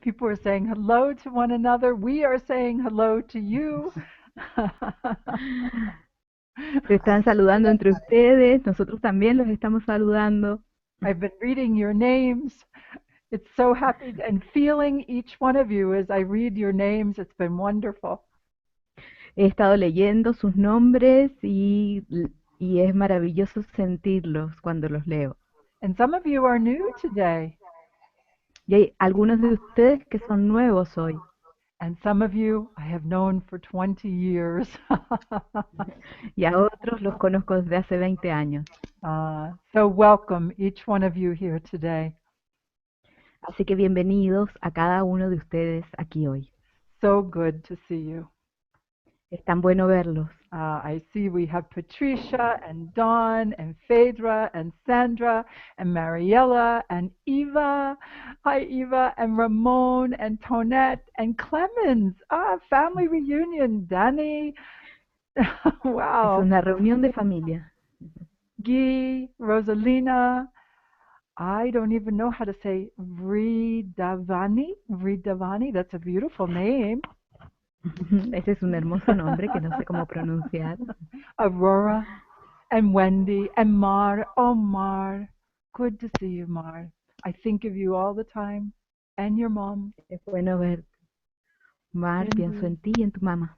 People are saying hello to one another. We are saying hello to you. Se están saludando entre ustedes, nosotros también los estamos saludando. I've been reading your names. It's so happy and feeling each one of you as I read your names. It's been wonderful. He estado leyendo sus nombres y es maravilloso sentirlos cuando los leo. And some of you are new today, Y hay algunos de ustedes que son nuevos hoy. and some of you I have known for 20 years. Y a otros los conozco desde hace 20 años. So welcome each one of you here today. Así que bienvenidos a cada uno de ustedes aquí hoy. So good to see you. Es tan bueno verlos. I see we have Patricia and Dawn and Phaedra and Sandra and Mariella and Eva. Hi, Eva, and Ramon and Tonette and Clemens. Family reunion. Danny. Es Wow. una reunión de familia. Guy, Rosalina. I don't even know how to say Vridavani. Vridavani. That's a beautiful name. Ese es un hermoso nombre que no sé cómo pronunciar. Aurora and Wendy and Mar. Oh, Mar. Good to see you, Mar. I think of you all the time. And your mom. Es bueno verte. Mar, pienso en ti y en tu mamá.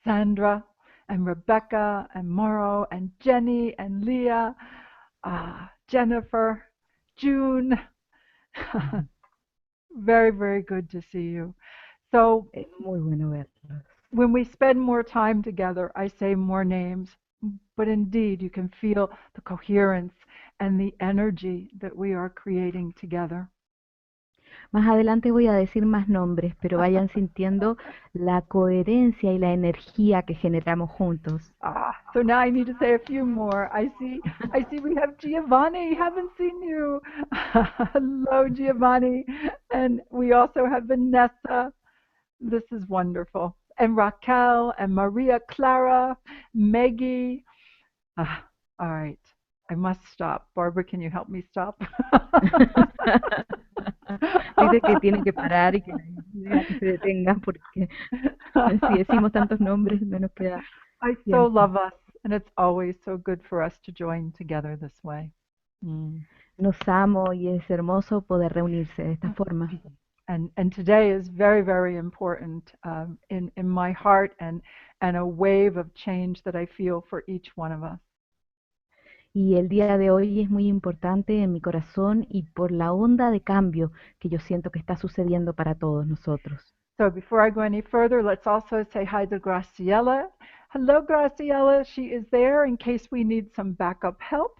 Sandra and Rebecca and Morrow and Jenny and Leah. Jennifer. June. Very, very good to see you. So Es muy bueno verlos. when we spend more time together, I say more names, but indeed you can feel the coherence and the energy that we are creating together. Más adelante voy a decir más nombres, pero vayan sintiendo la coherencia y la energía que generamos juntos. So now I need to say a few more. I see we have Giovanni. Haven't seen you. Hello, Giovanni. And we also have Vanessa. This is wonderful. And Raquel and Maria Clara, Maggie. All right. I must stop. Barbara, can you help me stop? Dice que tiene que parar y que se detenga porque si decimos tantos nombres no nos queda I so tiempo. love us, and it's always so good for us to join together this way. Nos amo y es hermoso poder reunirse de esta forma. And today is very, very important in my heart and a wave of change that I feel for each one of us. Y el día de hoy es muy importante en mi corazón y por la onda de cambio que yo siento que está sucediendo para todos nosotros. So before I go any further, let's also say hi to Graciela. Hello, Graciela. She is there in case we need some backup help.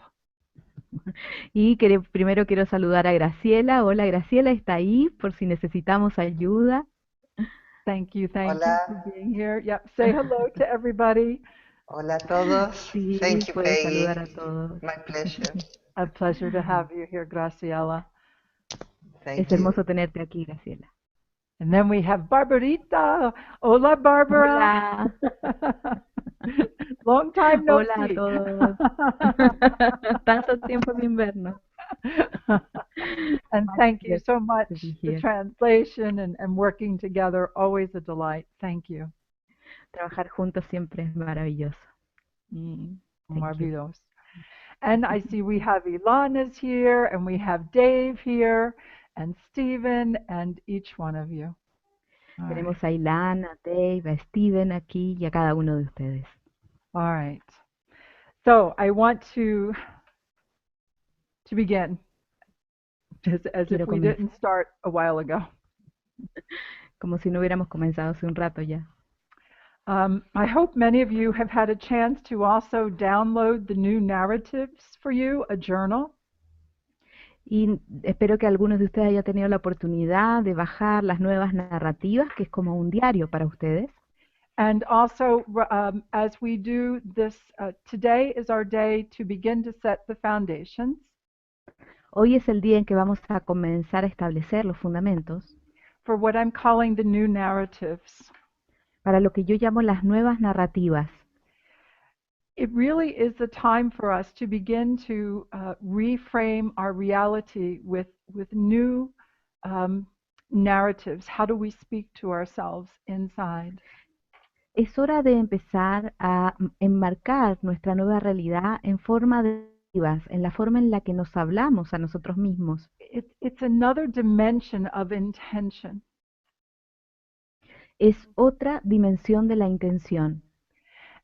Y primero quiero saludar a Graciela. Hola, Graciela, está ahí por si necesitamos ayuda. Thank you Hola. for being here. Yep, say hello to everybody. Hola a todos. Sí, Thank you, puedes Peggy. saludar a todos. My pleasure. A pleasure to have you here, Graciela. Thank Es you. hermoso tenerte aquí, Graciela. And then we have Barbarita. Hola, Barbara. Hola. Long time no Hola a see. todos. Tanto tiempo sin vernos. And thank you so much. to be The here. translation and working together, always a delight. Thank you. Trabajar juntos siempre es maravilloso. Thank you. Marvelous. And I see we have Ilana's here, and we have Dave here, and Stephen, and each one of you. All right. Tenemos a Ilana, a Dave, a Steven aquí y a cada uno de ustedes. All right. So I want to begin as if we didn't start a while ago. Como si no hubiéramos comenzado hace un rato ya. I hope many of you have had a chance to also download the new narratives for you, a journal. Y espero que algunos de ustedes hayan tenido la oportunidad de bajar las nuevas narrativas, que es como un diario para ustedes. And also, as we do this, today is our day to begin to set the foundations. Hoy es el día en que vamos a comenzar a establecer los fundamentos for what I'm calling the new narratives. Para lo que yo llamo las nuevas narrativas. It really is a time for us to begin to reframe our reality with new um, narratives. How do we speak to ourselves inside? Es hora de empezar a enmarcar nuestra nueva realidad en forma de narrativas, en la forma en la que nos hablamos a nosotros mismos. It's another dimension of intention. Es otra dimensión de la intención.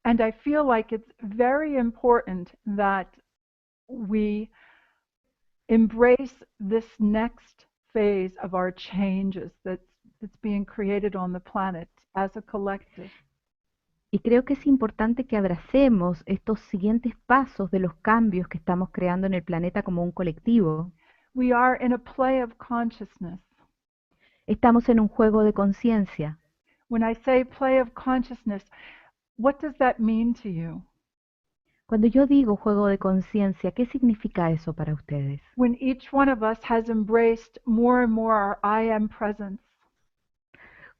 And I feel like it's very important that we embrace this next phase of our changes that's being created on the planet as a collective. Y creo que es importante que abracemos estos siguientes pasos de los cambios que estamos creando en el planeta como un colectivo. We are in a play of consciousness. Estamos en un juego de conciencia. When I say play of consciousness, what does that mean to you? Cuando yo digo juego de conciencia, ¿qué significa eso para ustedes? When each one of us has embraced more and more our I am presence,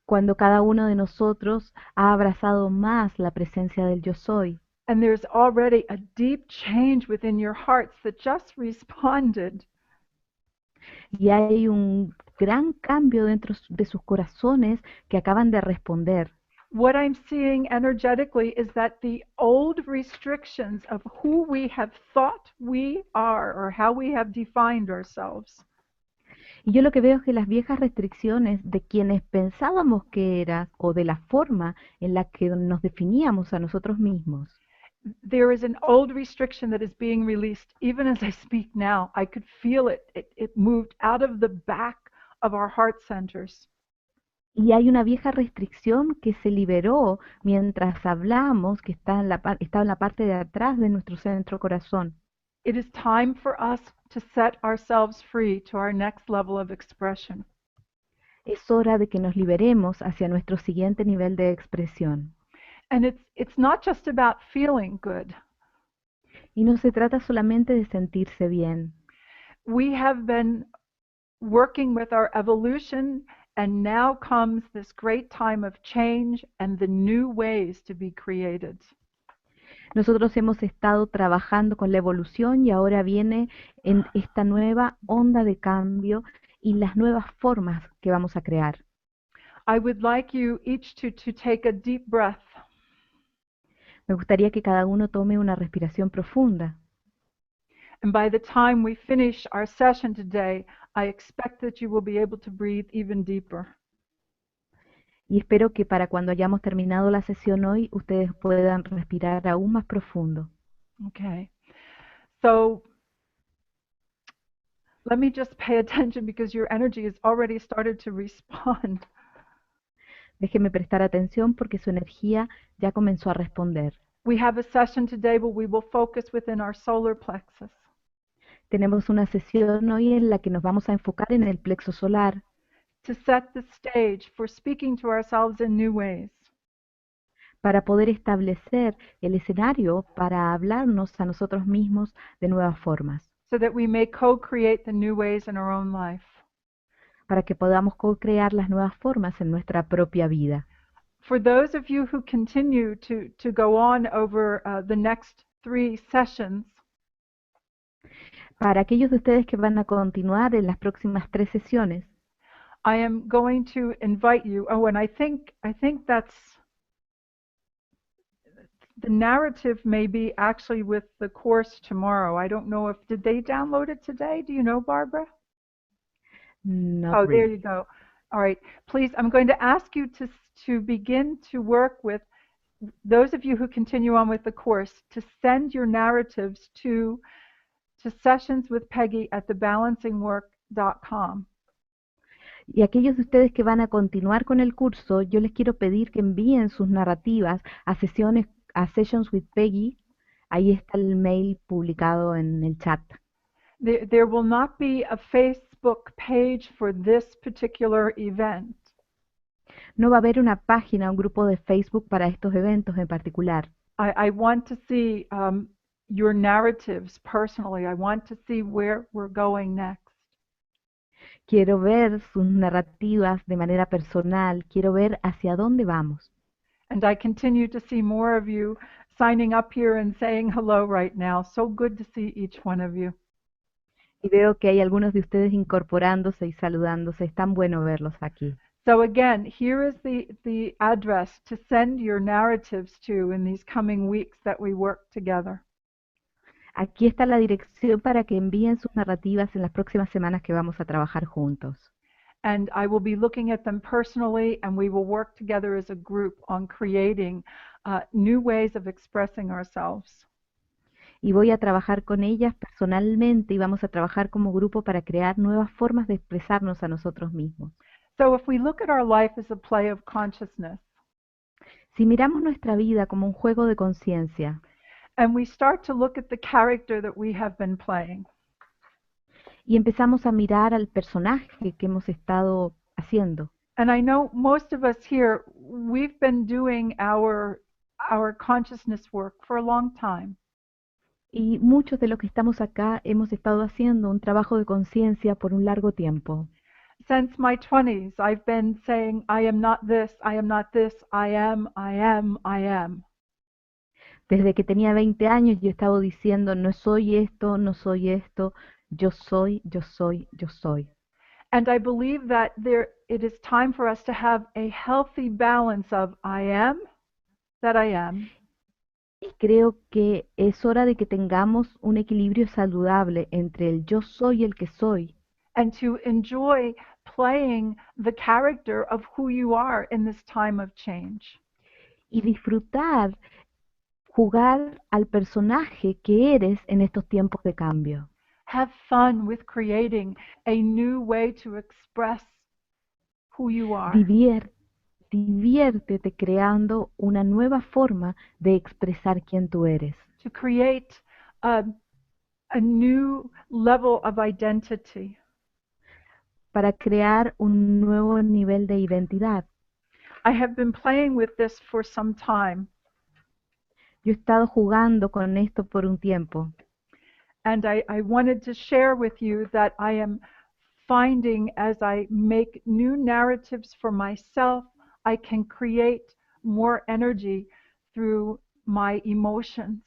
Cuando cada uno de nosotros ha abrazado más la presencia del yo soy. and there's already a deep change within your hearts that just responded. Y hay un gran cambio dentro de sus corazones que acaban de responder. What I'm seeing energetically is that the old restrictions of who we have thought we are or how we have defined ourselves Y yo lo que veo es que las viejas restricciones de quienes pensábamos que eran o de la forma en la que nos definíamos a nosotros mismos. there is an old restriction that is being released. Even as I speak now, I could feel it. It moved out of the back of our heart centers. Y hay una vieja restricción que se liberó mientras hablamos, que está está en la parte de atrás de nuestro centro corazón. It is time for us to set ourselves free to our next level of expression. Es hora de que nos liberemos hacia nuestro siguiente nivel de expresión. And it's not just about feeling good. Y no se trata solamente de sentirse bien. We have been working with our evolution, and now comes this great time of change and the new ways to be created. Nosotros hemos estado trabajando con la evolución y ahora viene en esta nueva onda de cambio y las nuevas formas que vamos a crear. I would like you each to take a deep breath. Me gustaría que cada uno tome una respiración profunda. And by the time we finish our session today, I expect that you will be able to breathe even deeper. Y espero que para cuando hayamos terminado la sesión hoy, ustedes puedan respirar aún más profundo. Okay. So let me just pay attention because your energy has already started to respond. Déjenme prestar atención porque su energía ya comenzó a responder. We have a session today where we will focus within our solar plexus. Tenemos una sesión hoy en la que nos vamos a enfocar en el plexo solar To set the stage for speaking to ourselves in new ways. para poder establecer el escenario para hablarnos a nosotros mismos de nuevas formas, So that we may co-create the new ways in our own life. para que podamos co-crear las nuevas formas en nuestra propia vida. For those of you who continue to go on over the next 3 sessions, Para aquellos de ustedes que van a continuar en las próximas 3 sesiones, I am going to invite you. Oh, and I think that's the narrative may be actually with the course tomorrow. I don't know if did they download it today? Do you know, Barbara? not Oh, there really. you go. All right. Please, I'm going to ask you to begin to work with those of you who continue on with the course to send your narratives to sessions with Peggy at thebalancingwork.com. Y aquellos de ustedes que van a continuar con el curso, yo les quiero pedir que envíen sus narrativas a sesiones, a Sessions with Peggy. Ahí está el mail publicado en el chat. There will not be a Facebook page for this particular event. No va a haber una página, un grupo de Facebook para estos eventos en particular. I want to see your narratives personally. I want to see where we're going next. Quiero ver sus narrativas de manera personal, quiero ver hacia dónde vamos. And I continue to see more of you signing up here and saying hello right now. So good to see each one of you. Y veo que hay algunos de ustedes incorporándose y saludándose. Es tan bueno verlos aquí. So again, here is the address to send your narratives to in these coming weeks that we work together. Aquí está la dirección para que envíen sus narrativas en las próximas semanas que vamos a trabajar juntos. And I will be looking at them personally, and we will work together as a group on creating new ways of expressing ourselves. Y voy a trabajar con ellas personalmente y vamos a trabajar como grupo para crear nuevas formas de expresarnos a nosotros mismos. So if we look at our life as a play of consciousness, Si miramos nuestra vida como un juego de conciencia and we start to look at the character that we have been playing, y empezamos a mirar al personaje que hemos estado haciendo, and I know most of us here, we've been doing our consciousness work for a long time. y muchos de los que estamos acá hemos estado haciendo un trabajo de conciencia por un largo tiempo. Since my 20s, I've been saying, I am not this, I am not this, I am, I am, I am. Desde que tenía 20 años yo he estado diciendo, no soy esto, no soy esto, yo soy, yo soy, yo soy. And I believe that it is time for us to have a healthy balance of I am, that I am, Y creo que es hora de que tengamos un equilibrio saludable entre el yo soy el que soy and to enjoy playing the character of who you are in this time of change. y disfrutar, jugar al personaje que eres en estos tiempos de cambio. Have fun with creating a new way to express who you are, Divier- diviértete creando una nueva forma de expresar quién tú eres, to create a, a new level of identity. para crear un nuevo nivel de identidad. I have been playing with this for some time, Yo he estado jugando con esto por un tiempo and I wanted to share with you that I am finding as I make new narratives for myself, I can create more energy through my emotions.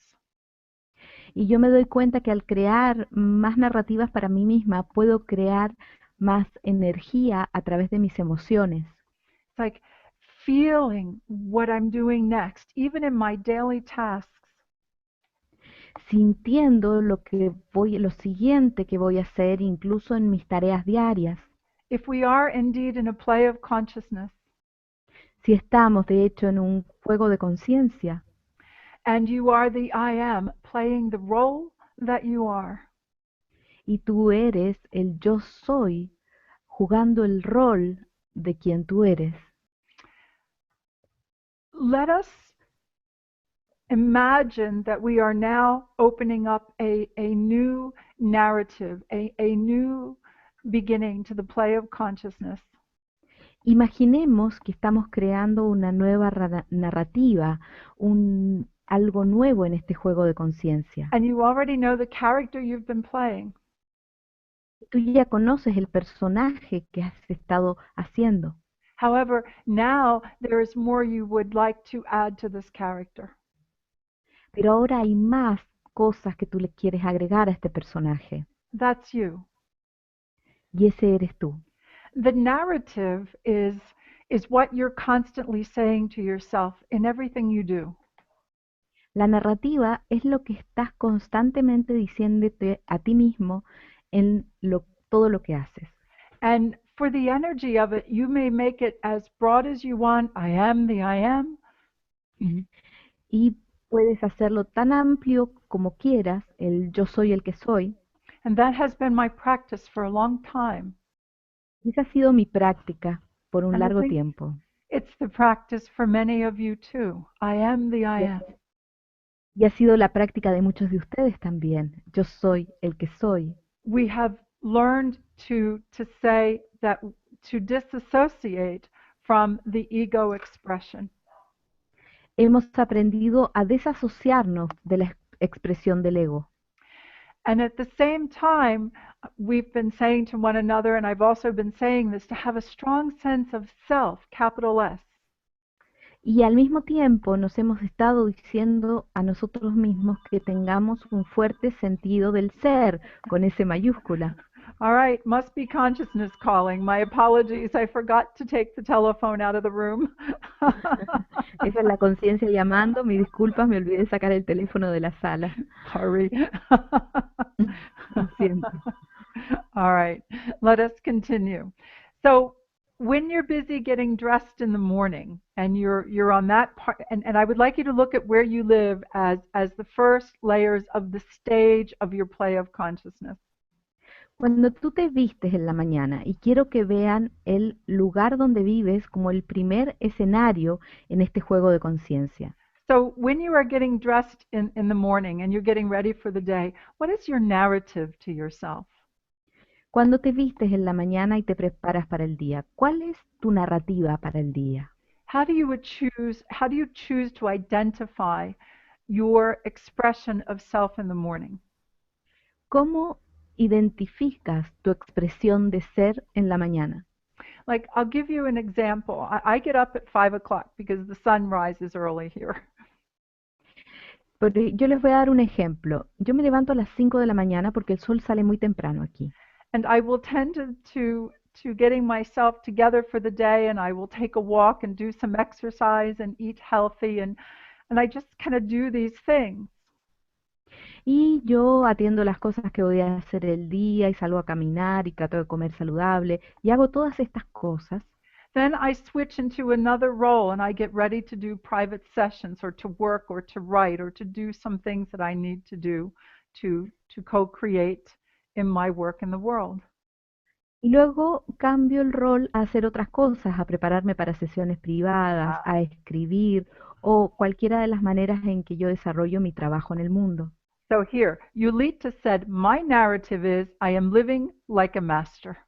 y yo me doy cuenta que al crear más narrativas para mí misma puedo crear más energía a través de mis emociones, It's like feeling what I'm doing next, even in my daily tasks. sintiendo lo siguiente que voy a hacer incluso en mis tareas diarias. If we are indeed in a play of consciousness, Si estamos de hecho en un juego de conciencia and you are the I am, playing the role that you are, y tú eres el yo soy jugando el rol de quien tú eres, let us imagine that we are now opening up a new narrative, a new beginning to the play of consciousness. imaginemos que estamos creando una nueva narrativa, algo nuevo en este juego de conciencia. And you already know the character you've been playing. Tú ya conoces el personaje que has estado haciendo, However, now there is more you would like to add to this character. pero ahora hay más cosas que tú le quieres agregar a este personaje, That's you. y ese eres tú. The narrative is what you're constantly saying to yourself in everything you do. La narrativa es lo que estás constantemente diciéndote a ti mismo en todo lo que haces. And for the energy of it, you may make it as broad as you want. I am the I am. Y puedes hacerlo tan amplio como quieras, el yo soy el que soy. And that has been my practice for a long time. Y esa ha sido mi práctica por un And I largo think tiempo. it's the practice for many of you too. I am the I Y am. y ha sido la práctica de muchos de ustedes también. Yo soy el que soy. We have learned to say that, to disassociate from the ego expression. Hemos aprendido a desasociarnos de la expresión del ego. And at the same time, we've been saying to one another, and I've also been saying this, to have a strong sense of self, capital S. Y al mismo tiempo nos hemos estado diciendo a nosotros mismos que tengamos un fuerte sentido del ser, con S mayúscula. All right, must be consciousness calling. My apologies, I forgot to take the telephone out of the room. Esa es la conciencia llamando, mis disculpas, me olvidé sacar el teléfono de la sala. Sorry. Lo siento. All right, let us continue. So, when you're busy getting dressed in the morning and you're on that part, and I would like you to look at where you live as the first layers of the stage of your play of consciousness. Cuando tú te vistes en la mañana y quiero que vean el lugar donde vives como el primer escenario en este juego de conciencia. So when you are getting dressed in the morning and you're getting ready for the day, what is your narrative to yourself? Cuando te vistes en la mañana y te preparas para el día, ¿cuál es tu narrativa para el día? How do you choose to identify your expression of self in the morning? ¿Cómo identificas tu expresión de ser en la mañana? Like, I'll give you an example. I get up at 5 o'clock because the sun rises early here. Porque yo les voy a dar un ejemplo. Yo me levanto a las 5 de la mañana porque el sol sale muy temprano aquí. And I will tend to getting myself together for the day, and I will take a walk and do some exercise and eat healthy, and I just kind of do these things. Y yo atiendo las cosas que voy a hacer el día y salgo a caminar y trato de comer saludable y hago todas estas cosas. Then I switch into another role and I get ready to do private sessions or to work or to write or to do some things that I need to do to co-create in my work in the world. Y luego cambio el rol a hacer otras cosas, a prepararme para sesiones privadas, a escribir o cualquiera de las maneras en que yo desarrollo mi trabajo en el mundo. So here, Yulita said, my narrative is I am living like a master.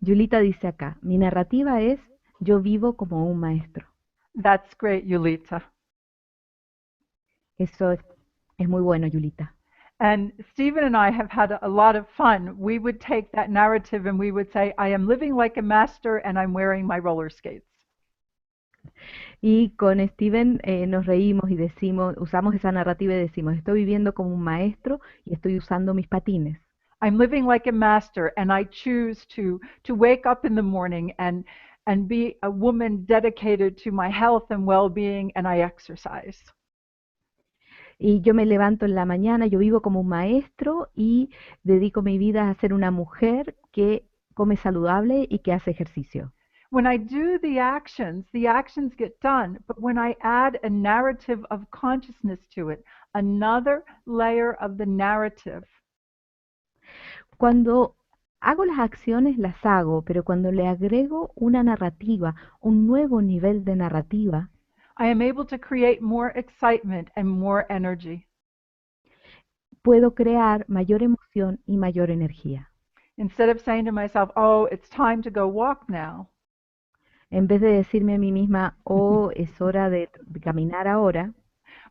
Yulita dice acá, mi narrativa es yo vivo como un maestro. That's great, Yulita. Eso es muy bueno, Yulita. And Stephen and I have had a lot of fun. We would take that narrative and we would say, I am living like a master and I'm wearing my roller skates. Y con Steven nos reímos y decimos, usamos esa narrativa y decimos, estoy viviendo como un maestro y estoy usando mis patines. I'm living like a master and I choose to wake up in the morning and be a woman dedicated to my health and well-being, and I exercise. Y yo me levanto en la mañana, yo vivo como un maestro y dedico mi vida a ser una mujer que come saludable y que hace ejercicio. When I do the actions get done, but when I add a narrative of consciousness to it, another layer of the narrative, Cuando hago las acciones, las hago, pero cuando le agrego una narrativa, un nuevo nivel de narrativa, I am able to create more excitement and more energy. puedo crear mayor emoción y mayor energía. Instead of saying to myself, oh, it's time to go walk now, En vez de decirme a mí misma, oh, es hora de caminar ahora,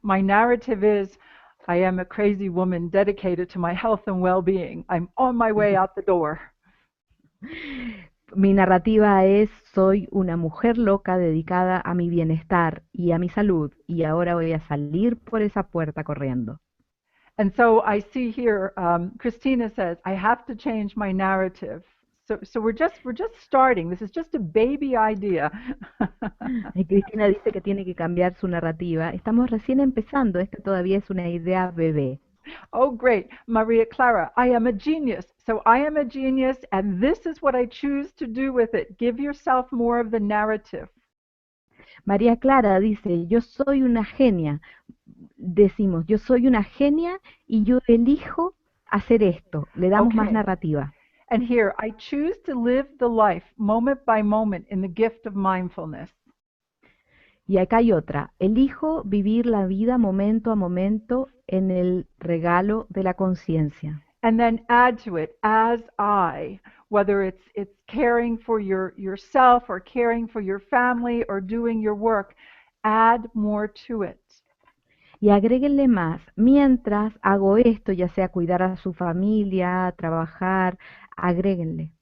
my narrative is, I am a crazy woman dedicated to my health and well-being. I'm on my way out the door. mi narrativa es, soy una mujer loca dedicada a mi bienestar y a mi salud, y ahora voy a salir por esa puerta corriendo. And so I see here, Christina says, I have to change my narrative. So we're just starting. This is just a baby idea. Y Cristina dice que tiene que cambiar su narrativa. Estamos recién empezando, esta todavía es una idea bebé. Oh, great. Maria Clara, I am a genius. So I am a genius, and this is what I choose to do with it. Give yourself more of the narrative. María Clara dice, yo soy una genia. Decimos, yo soy una genia y yo elijo hacer esto. Le damos más Okay. narrativa. And here, I choose to live the life moment by moment in the gift of mindfulness. Y acá hay otra. Elijo vivir la vida momento a momento en el regalo de la conciencia. And then add to it, as I, whether it's caring for yourself or caring for your family or doing your work, add more to it. Y agréguenle más, mientras hago esto, ya sea cuidar a su familia, trabajar, agréguenle.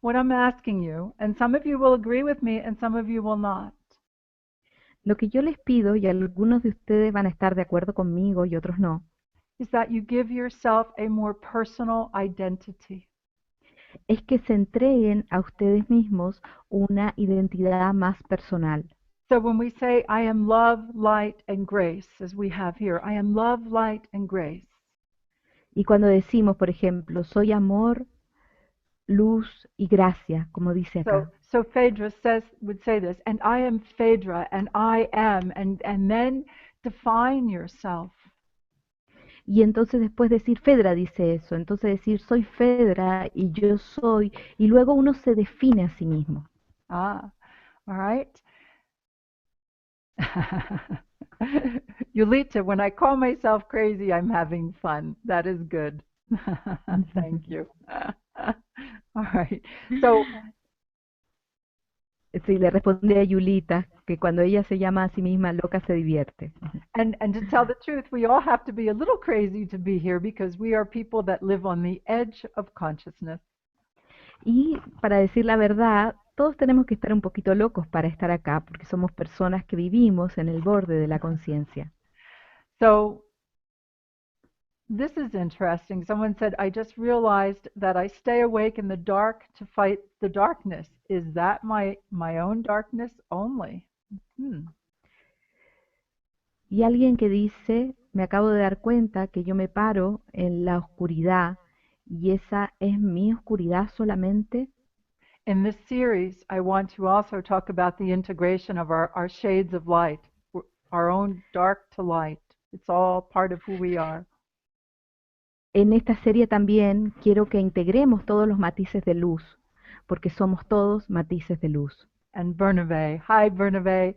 What I'm asking you, and some of you will agree with me and some of you will not. Lo que yo les pido, y algunos de ustedes van a estar de acuerdo conmigo y otros no, is that you give yourself a more personal identity. es que se entreguen a ustedes mismos una identidad más personal. So when we say, I am love, light, and grace, as we have here, I am love, light, and grace. Y cuando decimos, por ejemplo, soy amor, luz y gracia, como dice acá. So Phaedra would say this, and I am Phaedra, and I am, and then define yourself. Y entonces después decir, Fedra dice eso, entonces decir, soy Fedra y yo soy, y luego uno se define a sí mismo. Ah, all right. Yulita, when I call myself crazy, I'm having fun. That is good. Thank you. All right. So, Sí, le respondí a Yulita que cuando ella se llama a sí misma loca se divierte. and to tell the truth, we all have to be a little crazy to be here because we are people that live on the edge of consciousness. Y para decir la verdad, todos tenemos que estar un poquito locos para estar acá, porque somos personas que vivimos en el borde de la conciencia. So, this is interesting. Someone said, I just realized that I stay awake in the dark to fight the darkness. Is that my own darkness only? Y alguien que dice, me acabo de dar cuenta que yo me paro en la oscuridad y esa es mi oscuridad solamente. In this series, I want to also talk about the integration of our shades of light, our own dark to light. It's all part of who we are. En esta serie también quiero que integremos todos los matices de luz, porque somos todos matices de luz. And Bernabe, hi Bernabe,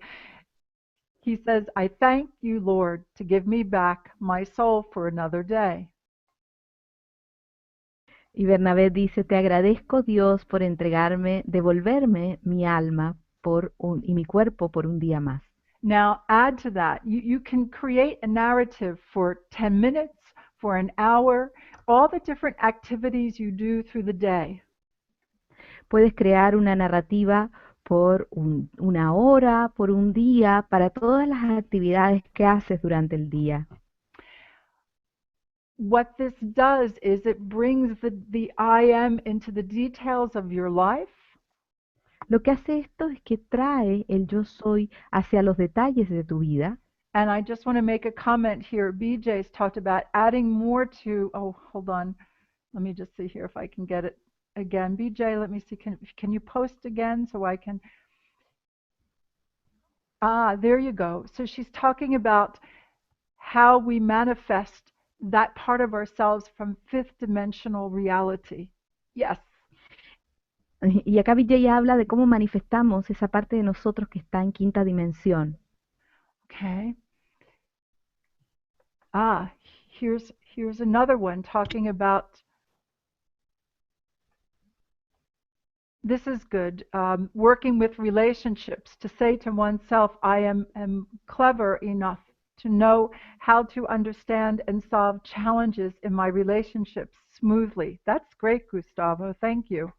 he says, I thank you, Lord, to give me back my soul for another day. Y Bernabé dice, te agradezco Dios por entregarme, devolverme mi alma y mi cuerpo por un día más. Now, add to that, you can create a narrative for 10 minutes, for an hour, all the different activities you do through the day. Puedes crear una narrativa por una hora, por un día, para todas las actividades que haces durante el día. What this does is it brings the I am into the details of your life. Lo que hace esto es que trae el yo soy hacia los detalles de tu vida. And I just want to make a comment here. BJ's talked about adding more to, oh, hold on. Let me just see here if I can get it again. BJ, let me see. Can you post again so I can? Ah, there you go. So she's talking about how we manifest that part of ourselves from fifth dimensional reality. Yes. Y acá Vijay habla de cómo manifestamos esa parte de nosotros que está en quinta dimensión. Okay. Ah, here's another one talking about, this is good, working with relationships, to say to oneself, I am clever enough to know how to understand and solve challenges in my relationships smoothly. That's great, Gustavo. Thank you.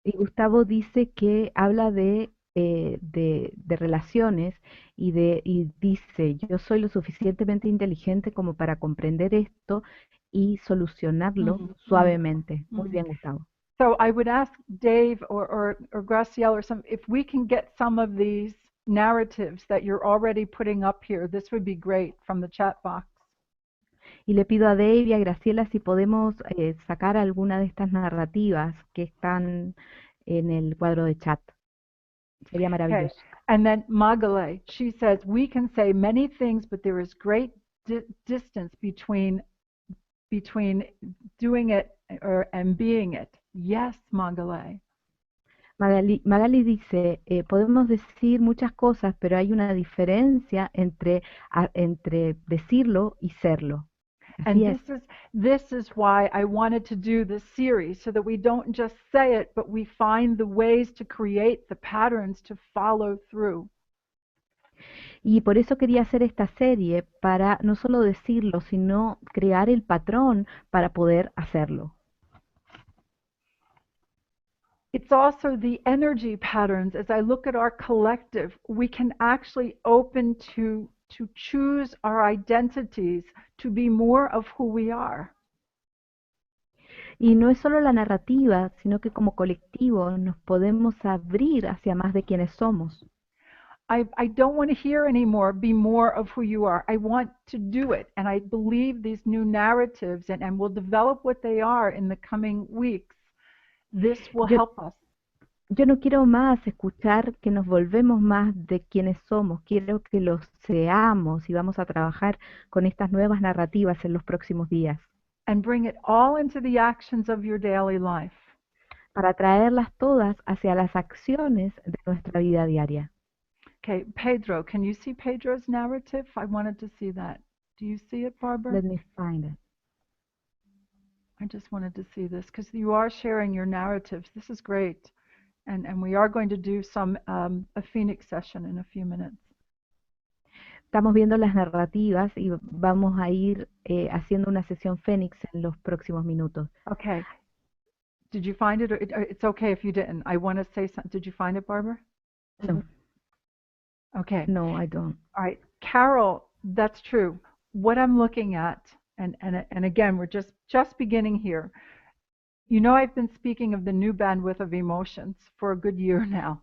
Y Gustavo dice que habla de relaciones y dice, yo soy lo suficientemente inteligente como para comprender esto y solucionarlo suavemente. Muy bien, Gustavo. So I would ask Dave or Graciela or some, if we can get some of these narratives that you're already putting up here, this would be great from the chat box. Y le pido a Dave y a Graciela si podemos sacar alguna de estas narrativas que están en el cuadro de chat. Sería Okay. maravilloso. And then Magale, she says, we can say many things, but there is great distance between doing it and being it. Yes, Magale. Magali dice, podemos decir muchas cosas, pero hay una diferencia entre decirlo y serlo. And Así es. this is why I wanted to do this series, so that we don't just say it, but we find the ways to create the patterns to follow through. Y por eso quería hacer esta serie, para no solo decirlo, sino crear el patrón para poder hacerlo. it's also the energy patterns. As I look at our collective, we can actually open to choose our identities to be more of who we are. Y no es solo la narrativa, sino que como colectivo nos podemos abrir hacia más de quienes somos. I don't want to hear anymore, be more of who you are. I want to do it. And I believe these new narratives, and we'll develop what they are in the coming weeks. This will Yo, help us. yo no quiero más escuchar que nos volvemos más de quienes somos, quiero que los seamos y vamos a trabajar con estas nuevas narrativas en los próximos días, And bring it all into the actions of your daily life. para traerlas todas hacia las acciones de nuestra vida diaria. Okay, Pedro, can you see Pedro's narrative? I wanted to see that. Do you see it, Barbara? Let me find it. I just wanted to see this because you are sharing your narratives. This is great. And we are going to do some a Phoenix session in a few minutes. Estamos viendo las narrativas y vamos a ir haciendo una sesión Fénix en los próximos minutos. Okay. Did you find it? Or it's okay if you didn't. I want to say something. Did you find it, Barbara? No, Okay. no, I don't. All right. Carol, that's true. What I'm looking at, and again, we're just beginning here. You know, I've been speaking of the new bandwidth of emotions for a good year now.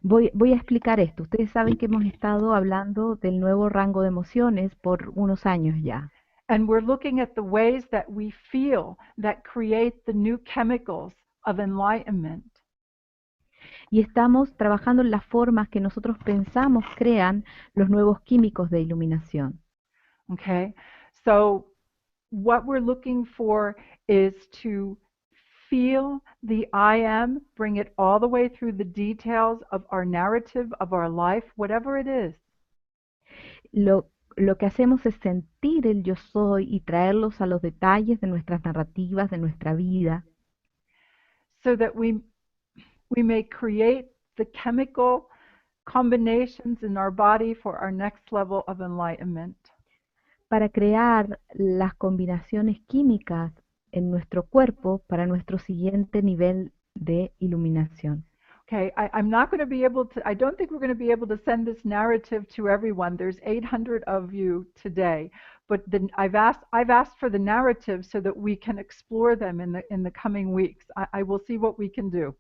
Voy a explicar esto. Ustedes saben que hemos estado hablando del nuevo rango de emociones por unos años ya. And we're looking at the ways that we feel that create the new chemicals of enlightenment. Y estamos trabajando en las formas que nosotros pensamos crean los nuevos químicos de iluminación. Okay? So what we're looking for is to feel the I am, bring it all the way through the details of our narrative, of our life, whatever it is. Lo que hacemos es sentir el yo soy y traerlos a los detalles de nuestras narrativas, de nuestra vida, So that we may create the chemical combinations in our body for our next level of enlightenment. para crear las combinaciones químicas en nuestro cuerpo para nuestro siguiente nivel de iluminación. Okay, I'm not going to be able to, I don't think we're going to be able to send this narrative to everyone. There's 800 of you today, but then I've asked for the narrative so that we can explore them in the coming weeks. I will see what we can do.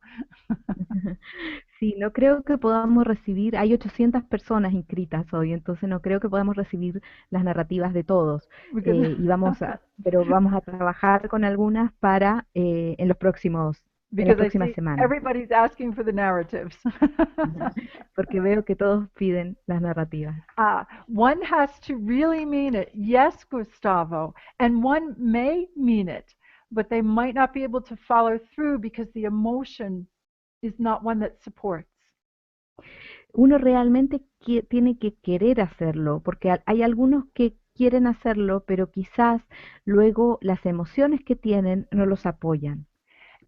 Sí, no creo que podamos recibir, hay 800 personas inscritas hoy, entonces no creo que podamos recibir las narrativas de todos, Because pero vamos a trabajar con algunas para en en las because I próximas see semanas, everybody's asking for the narratives. porque veo que todos piden las narrativas. One has to really mean it. Yes, Gustavo. And one may mean it, but they might not be able to follow through because the emotion is not one that supports. Uno realmente tiene que querer hacerlo, porque hay algunos que quieren hacerlo, pero quizás luego las emociones que tienen no los apoyan.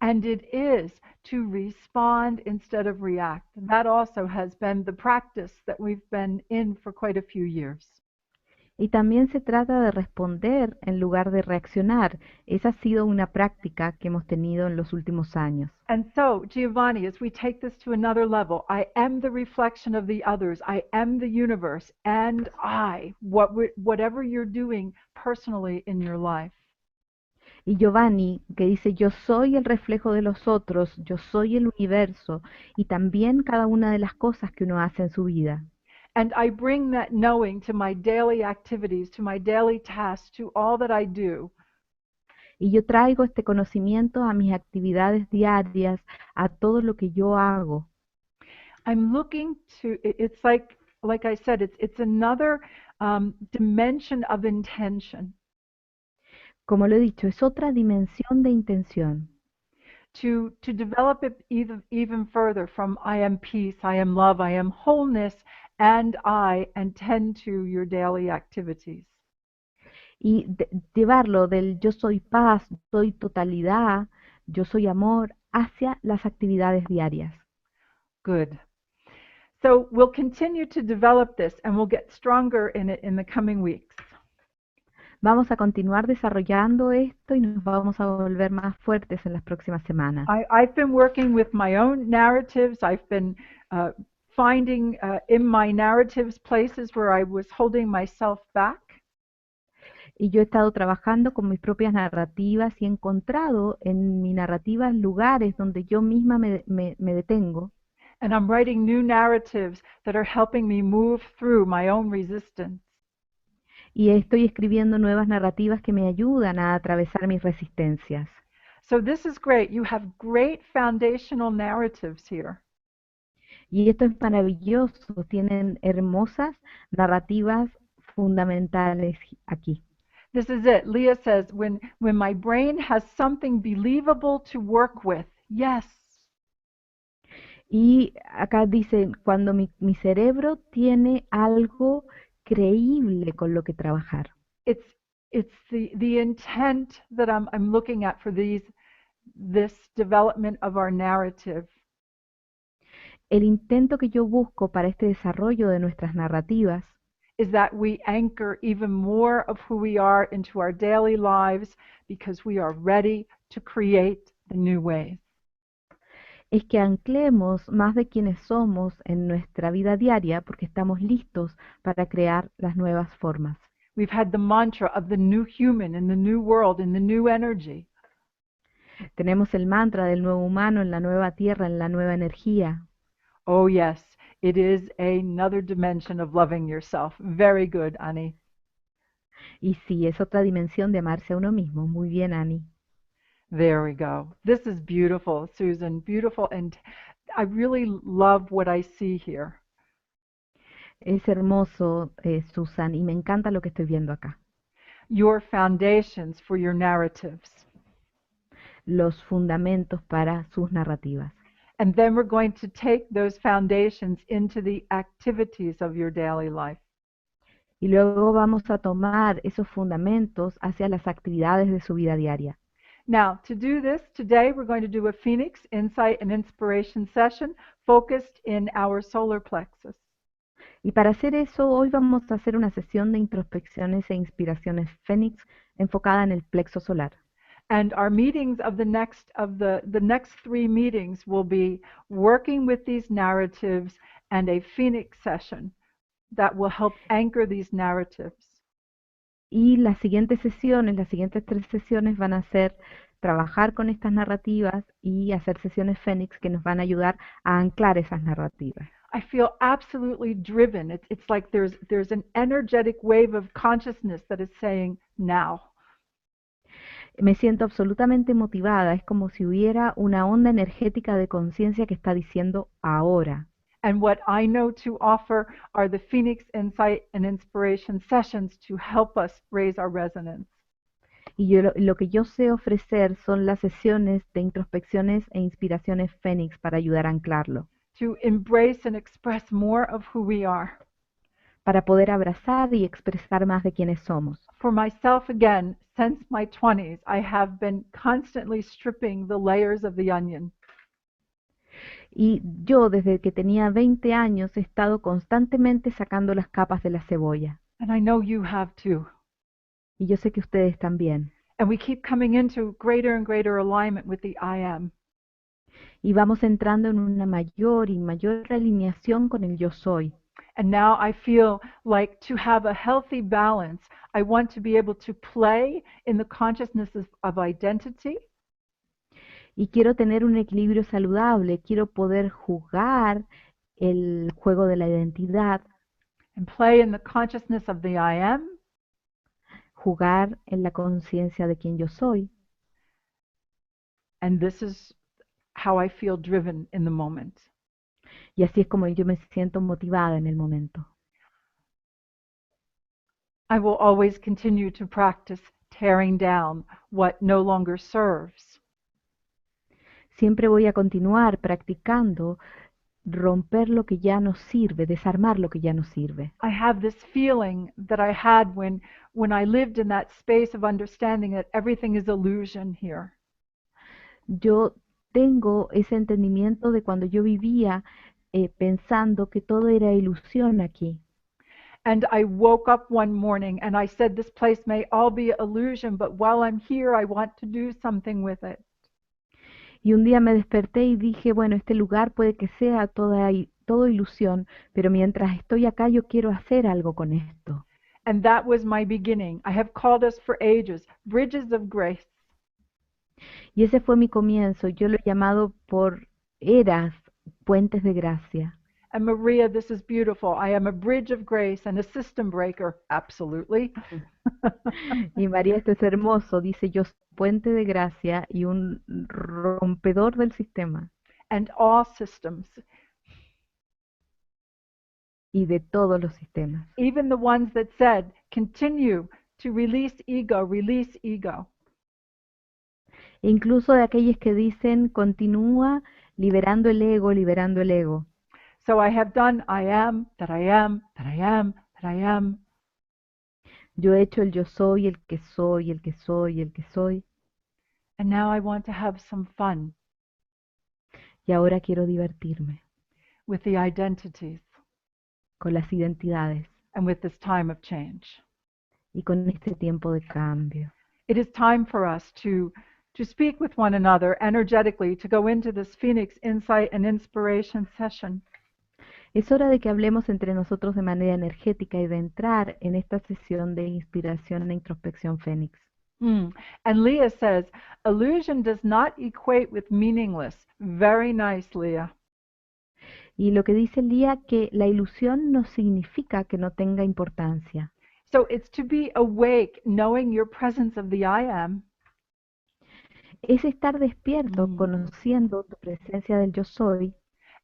And it is to respond instead of react. That also has been the practice that we've been in for quite a few years. Y también se trata de responder en lugar de reaccionar. Esa ha sido una práctica que hemos tenido en los últimos años. And so, Giovanni, as we take this to another level, I am the reflection of the others. I am the universe. And whatever you're doing personally in your life. Y Giovanni, que dice, yo soy el reflejo de los otros, yo soy el universo, y también cada una de las cosas que uno hace en su vida. And I bring that knowing to my daily activities, to my daily tasks, to all that I do. Y yo traigo este conocimiento a mis actividades diarias, a todo lo que yo hago. I'm looking to, it's like I said, it's another dimension of intention. Como lo he dicho, es otra dimensión de intención. To develop it even further from I am peace, I am love, I am wholeness, and tend to your daily activities. Y llevarlo del yo soy paz, soy totalidad, yo soy amor, hacia las actividades diarias. Good. So we'll continue to develop this and we'll get stronger in it in the coming weeks. Vamos a continuar desarrollando esto y nos vamos a volver más fuertes en las próximas semanas. I've been working with my own narratives. I've been uh, finding in my narratives places where I was holding myself back. Y yo he estado trabajando con mis propias narrativas y he encontrado en mi narrativa lugares donde yo misma me detengo. And I'm writing new narratives that are helping me move through my own resistance. Y estoy escribiendo nuevas narrativas que me ayudan a atravesar mis resistencias. So this is great. You have great foundational narratives here. Y esto es maravilloso, tienen hermosas narrativas fundamentales aquí. This is it. Leah says, when my brain has something believable to work with, yes. Y acá dice, cuando mi cerebro tiene algo creíble con lo que trabajar. It's the intent that I'm looking at for this development of our narrative. El intento que yo busco para este desarrollo de nuestras narrativas Is that we anchor even more of who we are into our daily lives because we are ready to create the new ways. es que anclemos más de quienes somos en nuestra vida diaria porque estamos listos para crear las nuevas formas. We've had the mantra of the new human in the new world, in the new energy. Tenemos el mantra del nuevo humano en la nueva tierra, en la nueva energía. Oh, yes, it is another dimension of loving yourself. Very good, Annie. Y sí, es otra dimensión de amarse a uno mismo. Muy bien, Annie. There we go. This is beautiful, Susan. Beautiful. And I really love what I see here. Es hermoso, Susan, y me encanta lo que estoy viendo acá. Your foundations for your narratives. Los fundamentos para sus narrativas. And then we're going to take those foundations into the activities of your daily life. Y luego vamos a tomar esos fundamentos hacia las actividades de su vida diaria. Now, to do this, today we're going to do a Phoenix Insight and Inspiration session focused in our solar plexus. Y para hacer eso, hoy vamos a hacer una sesión de introspecciones e inspiraciones Fénix enfocada en el plexo solar. And our meetings of the next 3 meetings will be working with these narratives and a Phoenix session that will help anchor these narratives. Y las siguientes sesiones, las siguientes 3 sesiones van a ser trabajar con estas narrativas y hacer sesiones Fénix que nos van a ayudar a anclar esas narrativas. I feel absolutely driven. It's like there's an energetic wave of consciousness that is saying now. Me siento absolutamente motivada, es como si hubiera una onda energética de conciencia que está diciendo ahora. And what I know to offer are the Phoenix Insight and Inspiration sessions to help us raise our resonance. Y yo, lo que yo sé ofrecer son las sesiones de introspecciones e inspiraciones Fénix para ayudar a anclarlo, To embrace and express more of who we are. para poder abrazar y expresar más de quienes somos. For myself, again, since my 20s, I have been constantly stripping the layers of the onion. Y yo desde que tenía 20 años he estado constantemente sacando las capas de la cebolla. And I know you have too. Y yo sé que ustedes también. And we keep coming into greater and greater alignment with the I am. Y vamos entrando en una mayor y mayor alineación con el yo soy. And now I feel like to have a healthy balance, I want to be able to play in the consciousness of identity. Y quiero tener un equilibrio saludable, quiero poder jugar el juego de la identidad, And play in the consciousness of the I am. jugar en la conciencia de quien yo soy. And this is how I feel driven in the moment. Y así es como yo me siento motivada en el momento. I will always continue to practice tearing down what no longer serves. Siempre voy a continuar practicando romper lo que ya no sirve, desarmar lo que ya no sirve. I have this feeling that I had when I lived in that space of understanding that everything is illusion here. Yo tengo ese entendimiento de cuando yo vivía pensando que todo era ilusión aquí. And I woke up one morning and I said, this place may all be illusion, but while I'm here, I want to do something with it. Y un día me desperté y dije, bueno, este lugar puede que sea todo ilusión, pero mientras estoy acá yo quiero hacer algo con esto. And that was my beginning. I have called us for ages, bridges of grace. Y ese fue mi comienzo. Yo lo he llamado por eras, puentes de gracia. And Maria, this is beautiful. I am a bridge of grace and a system breaker. Absolutely. Y María, esto es hermoso. Dice, yo soy puente de gracia y un rompedor del sistema And all systems, y de todos los sistemas. even the ones that said, continue to release ego, release ego. E incluso de aquellos que dicen, continúa liberando el ego, liberando el ego. So I have done I am, that I am, that I am, that I am. Yo he hecho el yo soy, el que soy, el que soy, el que soy. And now I want to have some fun Y ahora quiero divertirme with the identities con las identidades and with this time of change. y con este tiempo de cambio. It is time for us to speak with one another energetically, to go into this Phoenix Insight and Inspiration session. Es hora de que hablemos entre nosotros de manera energética y de entrar en esta sesión de inspiración e introspección Fénix. And Leah says, illusion does not equate with meaningless. Very nice, Leah. Y lo que dice Lía, que la ilusión no significa que no tenga importancia. So it's to be awake, knowing your presence of the I am. Es estar despierto, conociendo tu presencia del yo soy.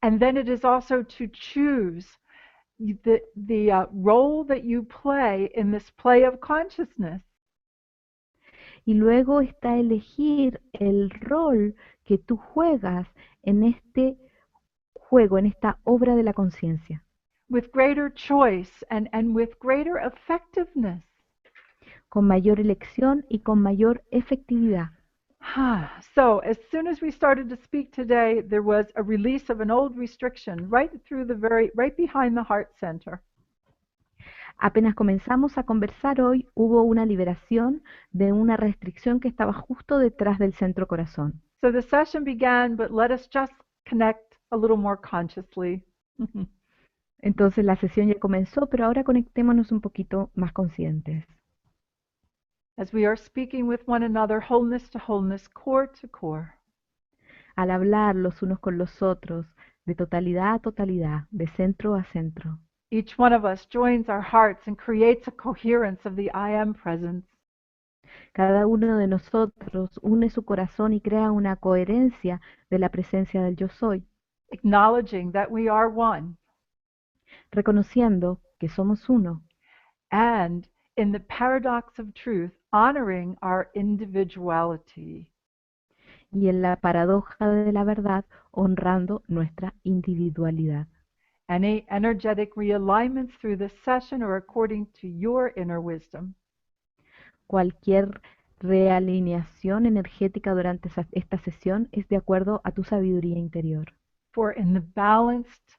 And then it is also to choose the role that you play in this play of consciousness. Y luego está elegir el rol que tú juegas en este juego, en esta obra de la conciencia. With greater choice and with greater effectiveness. Con mayor elección y con mayor efectividad. So, as soon as we started to speak today, there was a release of an old restriction right behind the heart center. Apenas comenzamos a conversar hoy, hubo una liberación de una restricción que estaba justo detrás del centro corazón. So the session began, but let us just connect a little more consciously. Entonces la sesión ya comenzó, pero ahora conectémonos un poquito más conscientes. As we are speaking with one another, wholeness to wholeness, core to core. Al hablar los unos con los otros, de totalidad a totalidad, de centro a centro. Each one of us joins our hearts and creates a coherence of the I am presence. Cada uno de nosotros une su corazón y crea una coherencia de la presencia del yo soy. Acknowledging that we are one. Reconociendo que somos uno. And in the paradox of truth, honoring our individuality. Y en la paradoja de la verdad, honrando nuestra individualidad. Any energetic realignments through this session are according to your inner wisdom. Cualquier realineación energética durante esta sesión es de acuerdo a tu sabiduría interior. For in the balanced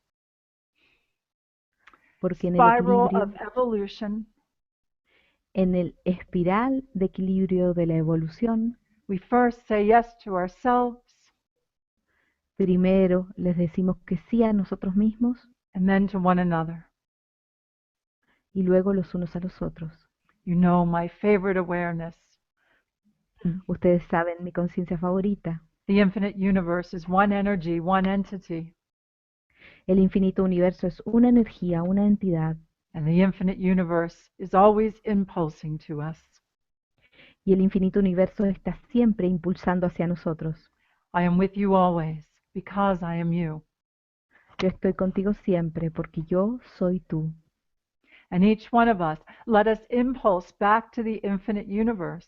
Porque en el spiral equilibrio, of evolution, en el espiral de equilibrio de la evolución, we first say yes to ourselves, primero les decimos que sí a nosotros mismos and then to one another. y luego los unos a los otros. You know my favorite awareness. Ustedes saben mi conciencia favorita. The infinite universe is one energy, one entity. El infinito universo es una energía, una entidad. And the infinite universe is always impulsing to us. Y el infinito universo está siempre impulsando hacia nosotros. I am with you always, because I am you. Yo estoy contigo siempre, porque yo soy tú. And each one of us, let us impulse back to the infinite universe.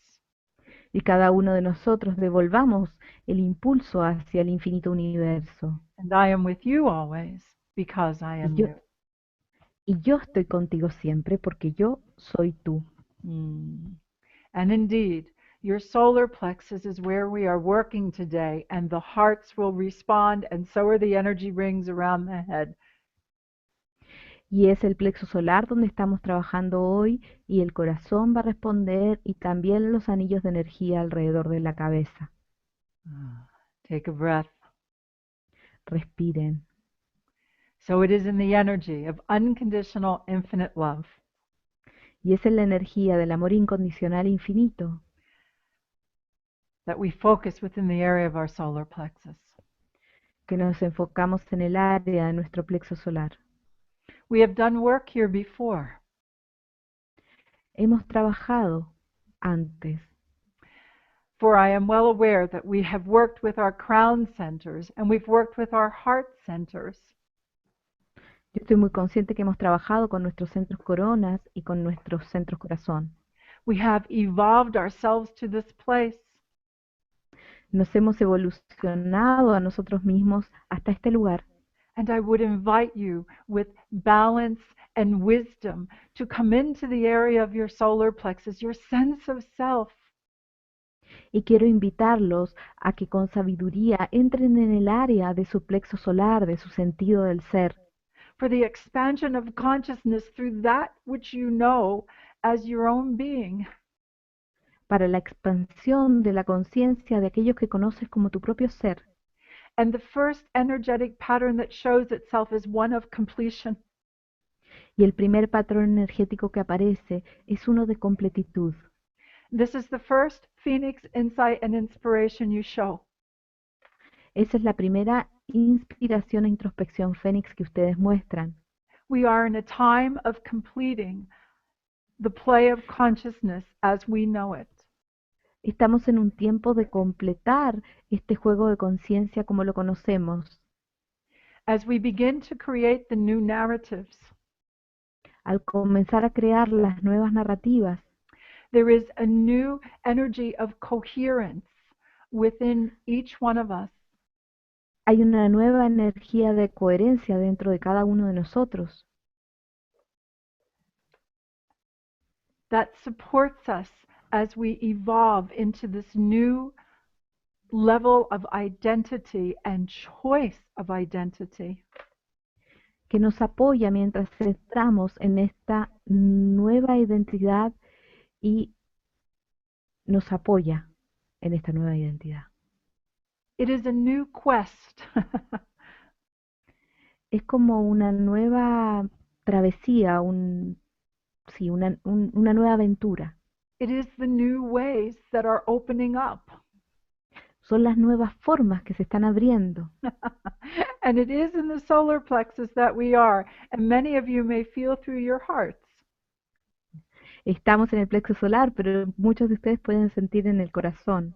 Y cada uno de nosotros devolvamos el impulso hacia el infinito universo. And I am with you always, because I am you. Y yo estoy contigo siempre, porque yo soy tú. And indeed, your solar plexus is where we are working today, and the hearts will respond, and so are the energy rings around the head. Y es el plexo solar donde estamos trabajando hoy y el corazón va a responder y también los anillos de energía alrededor de la cabeza. Take a breath. Respiren. So it is in the energy of unconditional infinite love Y es en la energía del amor incondicional infinito that we focus within the area of our solar plexus. que nos enfocamos en el área de nuestro plexo solar. We have done work here before. Hemos trabajado antes, For I am well aware that we have worked with our crown centers and we've worked with our heart centers. yo estoy muy consciente que hemos trabajado con nuestros centros coronas y con nuestros centros corazón. We have evolved ourselves to this place. Nos hemos evolucionado a nosotros mismos hasta este lugar. And I would invite you with balance and wisdom to come into the area of your solar plexus, your sense of self. Y quiero invitarlos a que con sabiduría entren en el área de su plexo solar, de su sentido del ser, For the expansion of consciousness through that which you know as your own being. para la expansión de la conciencia de aquellos que conoces como tu propio ser. And the first energetic pattern that shows itself is one of completion. Y el primer patrón energético que aparece es uno de completitud. This is the first phoenix insight and inspiration you show. Esa es la primera inspiración e introspección fénix que ustedes muestran. We are in a time of completing the play of consciousness as we know it. Estamos en un tiempo de completar este juego de conciencia como lo conocemos. As we begin to create the new narratives, Al comenzar a crear las nuevas narrativas, there is a new energy of coherence within each one of us. hay una nueva energía de coherencia dentro de cada uno de nosotros That supports us as we evolve into this new level of identity and choice of identity. que nos apoya mientras entramos en esta nueva identidad y nos apoya en esta nueva identidad. It is a new quest. Es como una nueva travesía, sí, una nueva aventura. It is the new ways that are opening up. Son las nuevas formas que se están abriendo. And it is in the solar plexus that we are. And many of you may feel through your hearts. Estamos en el plexo solar, pero muchos de ustedes pueden sentir en el corazón.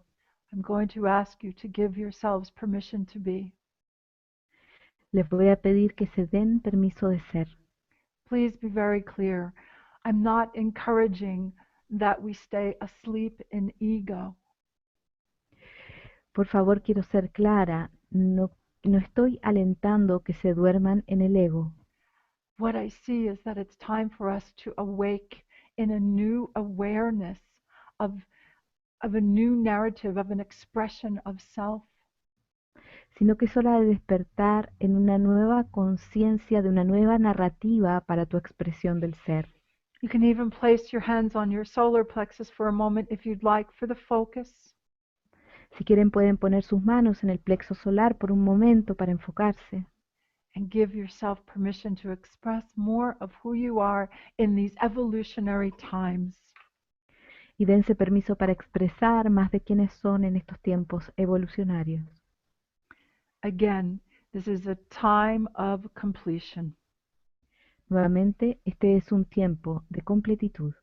I'm going to ask you to give yourselves permission to be. Les voy a pedir que se den permiso de ser. Please be very clear. I'm not encouraging that we stay asleep in ego. Por favor, quiero ser clara, no estoy alentando que se duerman en el ego. What I see is that it's time for us to awake in a new awareness of a new narrative, of an expression of self. Sino que es hora de despertar en una nueva conciencia, de una nueva narrativa para tu expresión del ser. You can even place your hands on your solar plexus for a moment if you'd like for the focus. Si quieren pueden poner sus manos en el plexo solar por un momento para enfocarse And give yourself permission to express more of who you are in these evolutionary times. y dense permiso para expresar más de quiénes son en estos tiempos evolucionarios. Again, this is a time of completion. Nuevamente, este es un tiempo de completitud.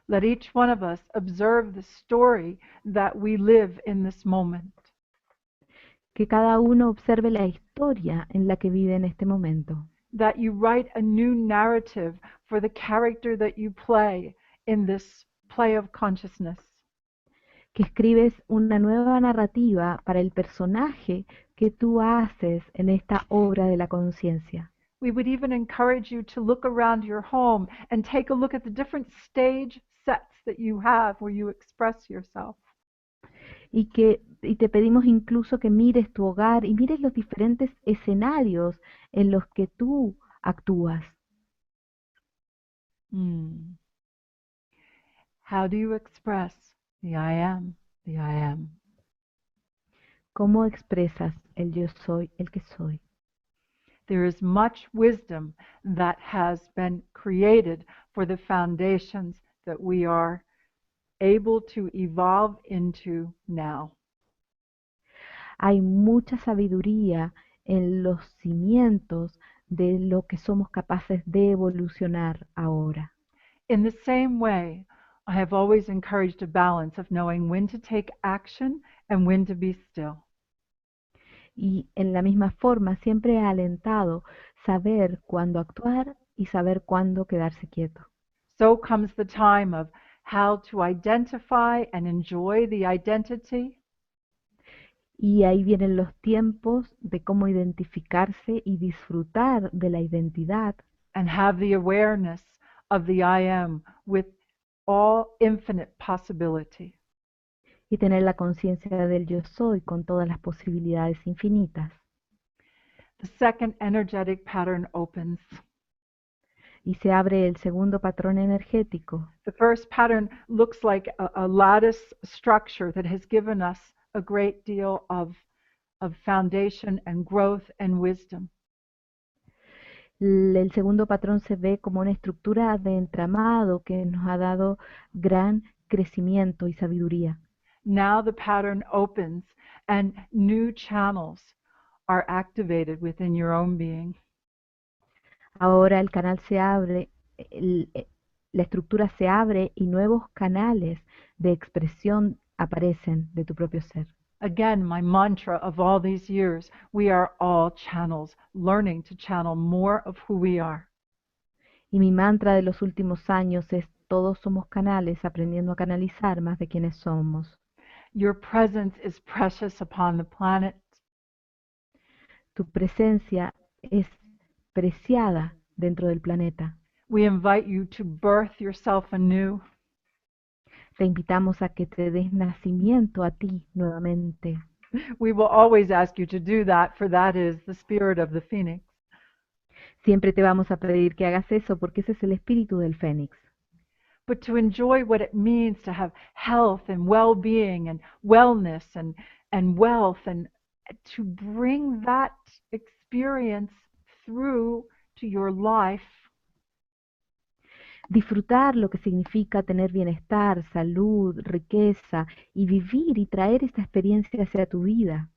Let each one of us observe the story that we live in this moment. Que cada uno observe la historia en la que vive en este momento. That you write a new narrative for the character that you play in this play of consciousness. Que escribes una nueva narrativa para el personaje que tú haces en esta obra de la conciencia. We would even encourage you to look around your home and take a look at the different stage sets that you have where you express yourself. Y te pedimos incluso que mires tu hogar y mires los diferentes escenarios en los que tú actúas? Hmm. How do you express the I am, the I am? ¿Cómo expresas el yo soy, el que soy? There is much wisdom that has been created for the foundations that we are able to evolve into now. Hay mucha sabiduría en los cimientos de lo que somos capaces de evolucionar ahora. In the same way, I have always encouraged a balance of knowing when to take action and when to be still. Y en la misma forma siempre he alentado saber cuándo actuar y saber cuándo quedarse quieto. So comes the time of how to identify and enjoy the identity, Y ahí vienen los tiempos de cómo identificarse y disfrutar de la identidad and have the awareness of the I am with all infinite possibility. y tener la conciencia del yo soy con todas las posibilidades infinitas. The second energetic pattern opens. Y se abre el segundo patrón energético. The first pattern looks like a lattice structure that has given us a great deal of foundation and growth and wisdom. El segundo patrón se ve como una estructura de entramado que nos ha dado gran crecimiento y sabiduría. Now the pattern opens and new channels are activated within your own being. Ahora el canal se abre, la estructura se abre y nuevos canales de expresión aparecen de tu propio ser. Again, my mantra of all these years, we are all channels, learning to channel more of who we are. Y mi mantra de los últimos años es: todos somos canales, aprendiendo a canalizar más de quienes somos. Your presence is precious upon the planet. Tu presencia es preciada dentro del planeta. We invite you to birth yourself anew. Te invitamos a que te des nacimiento a ti nuevamente. We will always ask you to do that, for that is the spirit of the phoenix. Siempre te vamos a pedir que hagas eso porque ese es el espíritu del fénix. But to enjoy what it means to have health and well-being and wellness and wealth, and to bring that experience through to your life. Disfrutar lo que significa tener bienestar, salud, riqueza y vivir y traer esta experiencia hacia tu vida.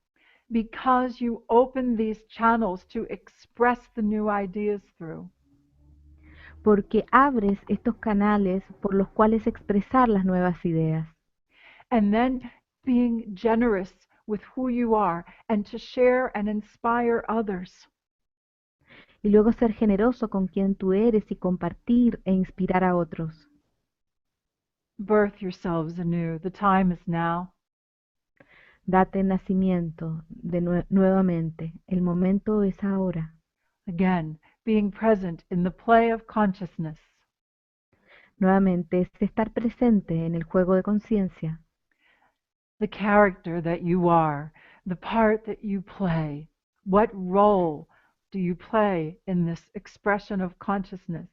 Because you open these channels to express the new ideas through. Porque abres estos canales por los cuales expresar las nuevas ideas. And then being generous with who you are and to share and inspire others. Y luego ser generoso con quien tú eres y compartir e inspirar a otros. Birth yourselves anew. The time is now. Date nacimiento nuevamente. El momento es ahora. Again, being present in the play of consciousness. Nuevamente es estar presente en el juego de conciencia. The character that you are, the part that you play. What role do you play in this expression of consciousness?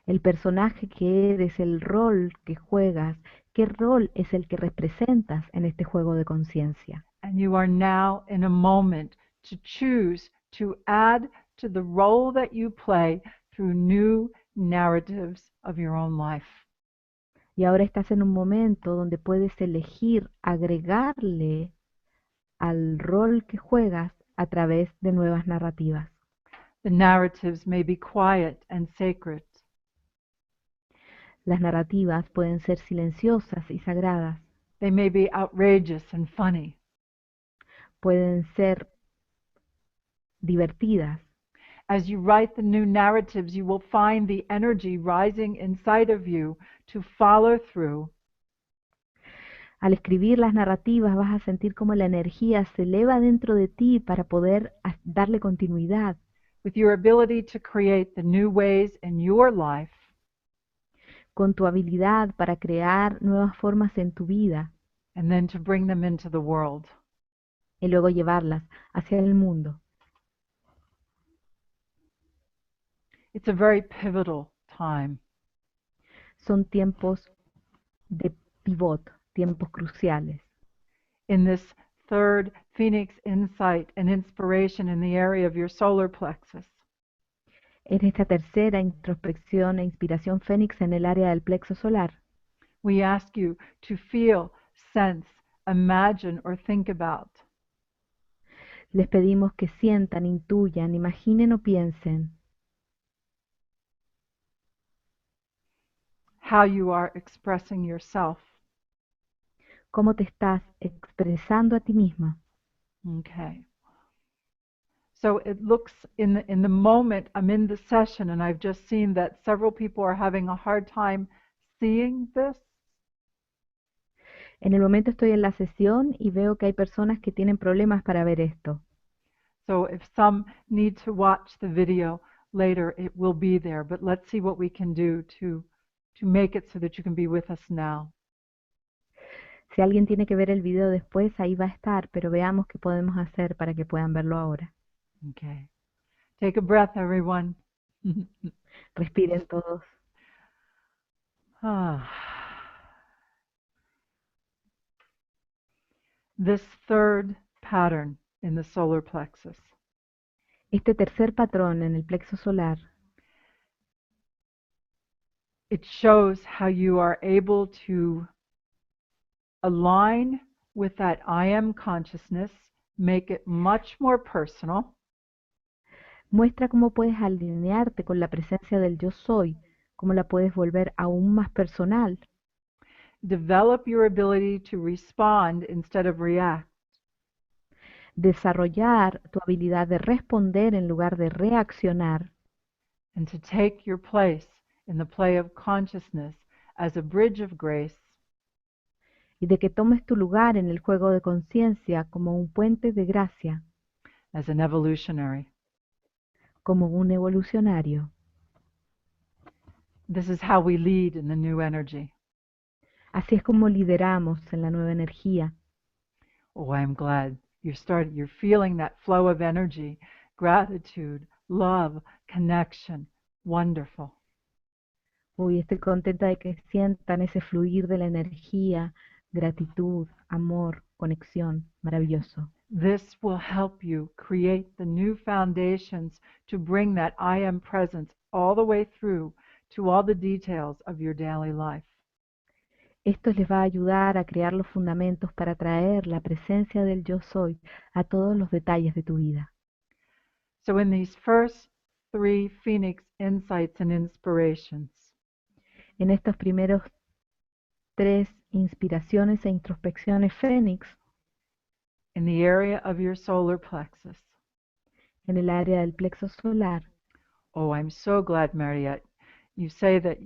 El personaje que eres, el rol que juegas, qué rol es el que representas en este juego de conciencia. And you are now in a moment to choose to add to the role that you play through new narratives of your own life. Y ahora estás en un momento donde puedes elegir agregarle al rol que juegas a través de nuevas narrativas. The narratives may be quiet and sacred. Las narrativas pueden ser silenciosas y sagradas. They may be outrageous and funny. Pueden ser divertidas. As you write the new narratives, you will find the energy rising inside of you to follow through. Al escribir las narrativas vas a sentir cómo la energía se eleva dentro de ti para poder darle continuidad. With your ability to create the new ways in your life. Con tu habilidad para crear nuevas formas en tu vida. And then to bring them into the world. Y luego llevarlas hacia el mundo. It's a very pivotal time. Son tiempos de pivot, tiempos cruciales. In this third Phoenix insight and inspiration in the area of your solar plexus, En esta tercera introspección e inspiración fénix en el área del plexo solar, we ask you to feel, sense, imagine, or think about les pedimos que sientan, intuyan, imaginen o piensen how you are expressing yourself. cómo te estás expresando a ti misma. Okay. So it looks in the moment I'm in the session and I've just seen that several people are having a hard time seeing this. En el momento estoy en la sesión y veo que hay personas que tienen problemas para ver esto. So if some need to watch the video later, it will be there. But let's see what we can do to make it so that you can be with us now. Si alguien tiene que ver el video después, ahí va a estar, pero veamos qué podemos hacer para que puedan verlo ahora. Okay. Take a breath, everyone. Respiren todos. Ah. This third pattern in the solar plexus, Este tercer patrón en el plexo solar it shows how you are able to align with that I am consciousness, make it much more personal, muestra cómo puedes alinearte con la presencia del yo soy, cómo la puedes volver aún más personal, develop your ability to respond instead of react, desarrollar tu habilidad de responder en lugar de reaccionar and to take your place in the play of consciousness as a bridge of grace, y de que tomes tu lugar en el juego de conciencia como un puente de gracia, as an evolutionary. como un evolucionario. This is how we lead in the new energy. Así es como lideramos en la nueva energía. Oh, I'm glad you're feeling that flow of energy, gratitude, love, connection. Wonderful. Uy, estoy contenta de que sientan ese fluir de la energía, gratitud, amor, conexión. Maravilloso. This will help you create the new foundations to bring that I am presence all the way through to all the details of your daily life. Esto les va a ayudar a crear los fundamentos para traer la presencia del yo soy a todos los detalles de tu vida. So in these first three Phoenix insights and inspirations, En estos primeros 3 inspiraciones e introspecciones fénix, in the area of your solar plexus. en el área del plexo solar, Oh, I'm so glad, Mariette. You say that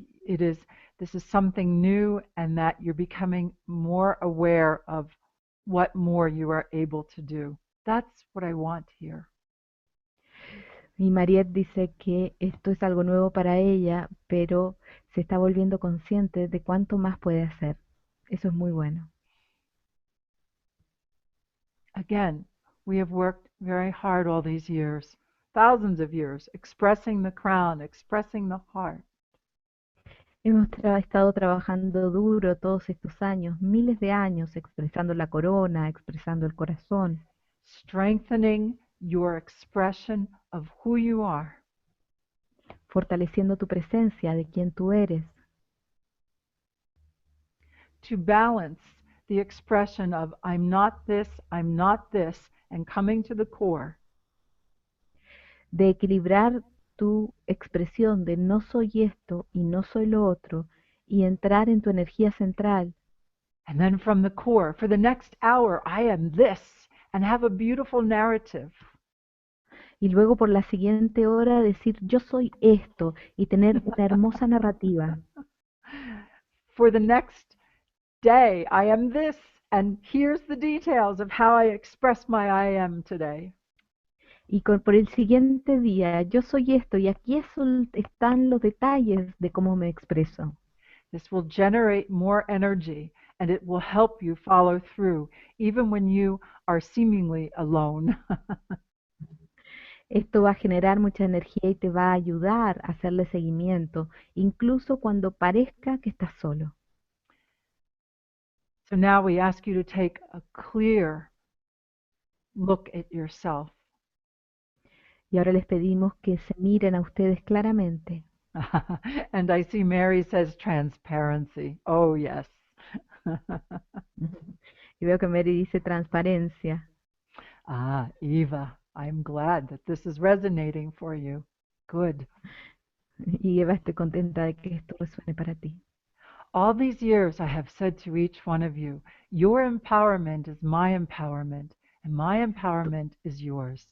this is something new and that you're becoming more aware of what more you are able to do. That's what I want here. y Mariette dice que esto es algo nuevo para ella, pero se está volviendo consciente de cuánto más puede hacer. Eso es muy bueno. Again, we have worked very hard all these years, thousands of years, expressing the crown, expressing the heart. Hemos estado trabajando duro todos estos años, miles de años, expresando la corona, expresando el corazón, Strengthening your expression of who you are. fortaleciendo tu presencia de quien tú eres, To balance the expression of I'm not this, and coming to the core. de equilibrar tu expresión de no soy esto y no soy lo otro, y entrar en tu energía central. And then from the core, for the next hour, I am this, and have a beautiful narrative. Y luego por la siguiente hora decir yo soy esto y tener una hermosa narrativa. For the next day, I am this, and here's the details of how I express my I am today. Y por el siguiente día, yo soy esto y aquí están los detalles de cómo me expreso. This will generate more energy, and it will help you follow through, even when you are seemingly alone. Esto va a generar mucha energía y te va a ayudar a hacerle seguimiento, incluso cuando parezca que estás solo. So now we ask you to take a clear look at yourself. Y ahora les pedimos que se miren a ustedes claramente. And I see Mary says transparency. Oh, yes. Y veo que Mary dice transparencia. Ah, Eva, I'm glad that this is resonating for you. Good. Y Eva, estoy contenta de que esto resuene para ti. All these years I have said to each one of you, your empowerment is my empowerment, and my empowerment is yours.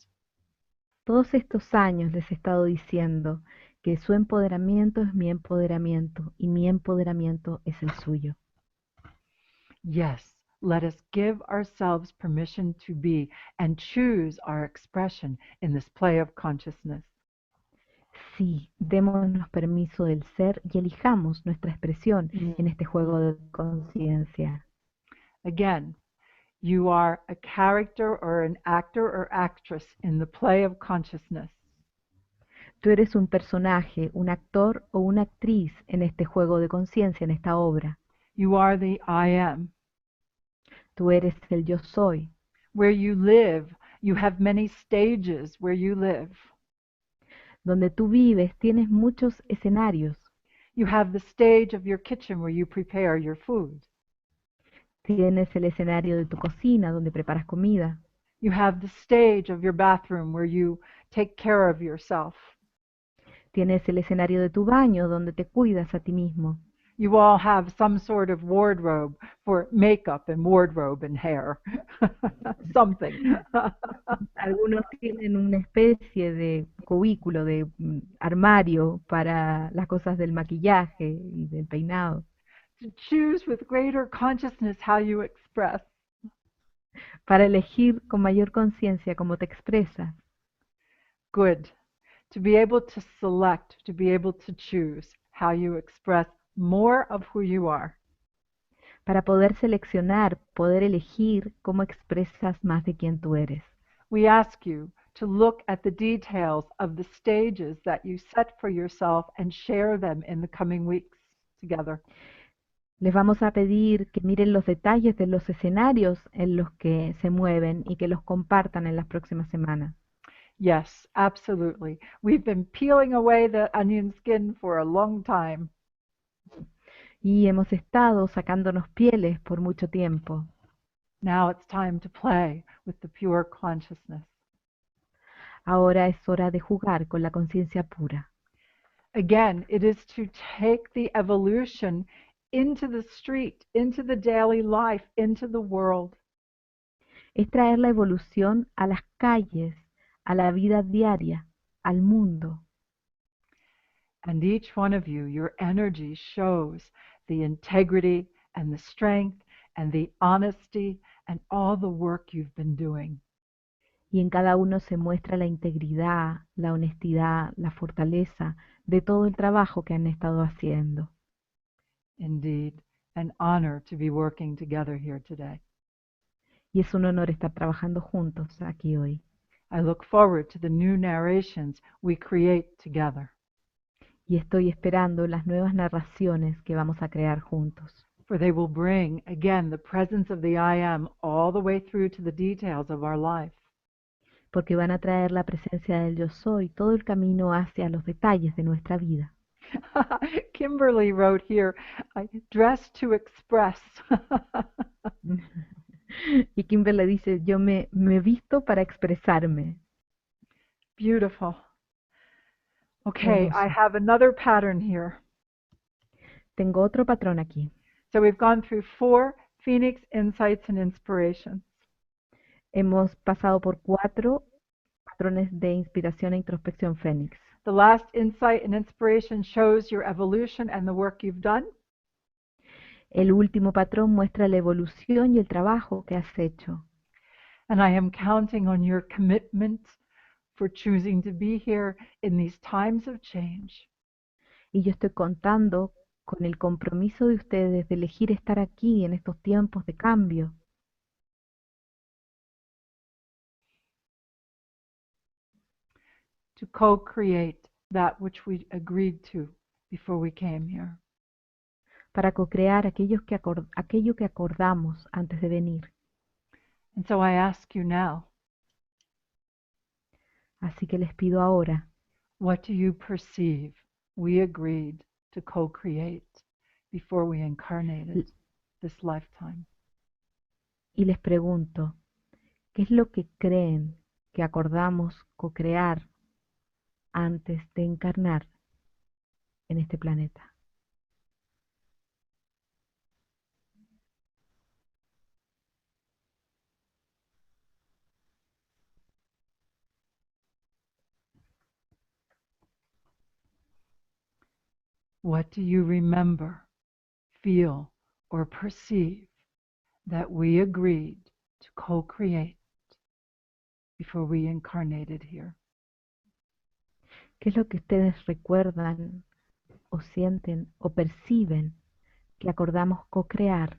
Todos estos años les he estado diciendo que su empoderamiento es mi empoderamiento y mi empoderamiento es el suyo. Yes, let us give ourselves permission to be and choose our expression in this play of consciousness. Sí, démonos permiso del ser y elijamos nuestra expresión en este juego de conciencia. Again, you are a character or an actor or actress in the play of consciousness. Tú eres un personaje, un actor o una actriz en este juego de conciencia, en esta obra. You are the I am. Tú eres el yo soy. Where you live, you have many stages where you live. Donde tú vives tienes muchos escenarios. You have the stage of your kitchen where you prepare your food. Tienes el escenario de tu cocina donde preparas comida. You have the stage of your bathroom where you take care of yourself. Tienes el escenario de tu baño donde te cuidas a ti mismo. You all have some sort of wardrobe for makeup and wardrobe and hair. Something. Algunos tienen una especie de cubículo, de armario para las cosas del maquillaje y del peinado. To choose with greater consciousness how you express. Para elegir con mayor conciencia cómo te expresas. Good. To be able to select, to be able to choose how you express more of who you are. Para poder seleccionar, poder elegir cómo expresas más de quién tú eres. We ask you to look at the details of the stages that you set for yourself and share them in the coming weeks together. Les vamos a pedir que miren los detalles de los escenarios en los que se mueven y que los compartan en las próximas semanas. Yes, absolutely. We've been peeling away the onion skin for a long time. Y hemos estado sacándonos pieles por mucho tiempo. Now it's time to play with the pure consciousness. Ahora es hora de jugar con la conciencia pura. Again, it is to take the evolution into the street, into the daily life, into the world. Es traer la evolución a las calles, a la vida diaria, al mundo. And each one of you, your energy shows the integrity and the strength and the honesty and all the work you've been doing. Y en cada uno se muestra la integridad, la honestidad, la fortaleza de todo el trabajo que han estado haciendo. Indeed, an honor to be working together here today. Y es un honor estar trabajando juntos aquí hoy. I look forward to the new narrations we create together. Y estoy esperando las nuevas narraciones que vamos a crear juntos. For they will bring, again, the presence of the I am all the way through to the details of our life. Porque van a traer la presencia del yo soy todo el camino hacia los detalles de nuestra vida. Kimberly wrote here, I dress to express. Y Kimber le dice, yo me visto para expresarme. Beautiful. Okay, I Hermoso. have another pattern here. Tengo otro patrón aquí. So we've gone through 4 Phoenix insights and inspirations. Hemos pasado por 4 patrones de inspiración e introspección Fénix. The last insight and inspiration shows your evolution and the work you've done. El último patrón muestra la evolución y el trabajo que has hecho. And I am counting on your commitment for choosing to be here in these times of change. Y yo estoy contando con el compromiso de ustedes de elegir estar aquí en estos tiempos de cambio. to co-create that which we agreed to before we came here. para co-crear aquello que acordamos antes de venir. And so I ask you now, Así que les pido ahora, what do you perceive we agreed to co-create before we incarnated this lifetime? y les pregunto, ¿qué es lo que creen que acordamos co-crear antes de encarnar en este planeta? What do you remember, feel, or perceive that we agreed to co-create before we incarnated here? ¿Qué es lo que ustedes recuerdan o sienten o perciben que acordamos co-crear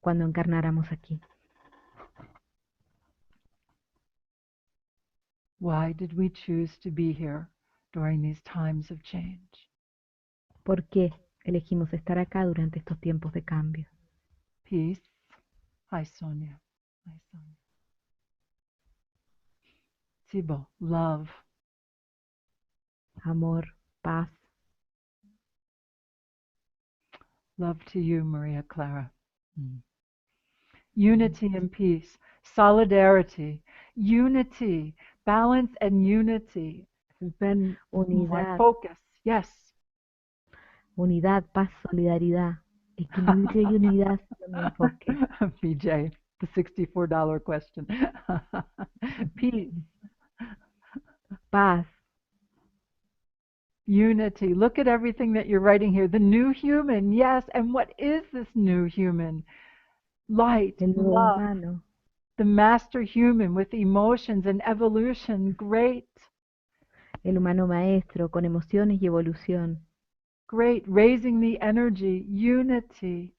cuando encarnáramos aquí? Why did we choose to be here during these times of change? ¿Por qué elegimos estar acá durante estos tiempos de cambio? Peace. Hi, Sonia. Hi, Sonia. Sibo. Love. Amor, paz, Love to you, Maria Clara. Unity and peace. Solidarity. Unity. Balance and unity has been my unidad, focus. Yes. unidad, paz, solidaridad, equilibrio y unidad son mi enfoque. BJ, the $64 question. Peace. Paz, Unity. Look at everything that you're writing here. The new human, yes. And what is this new human? Light, el nuevo love, humano, the master human with emotions and evolution. Great, el humano maestro con emociones y evolución, great. Raising the energy, unity.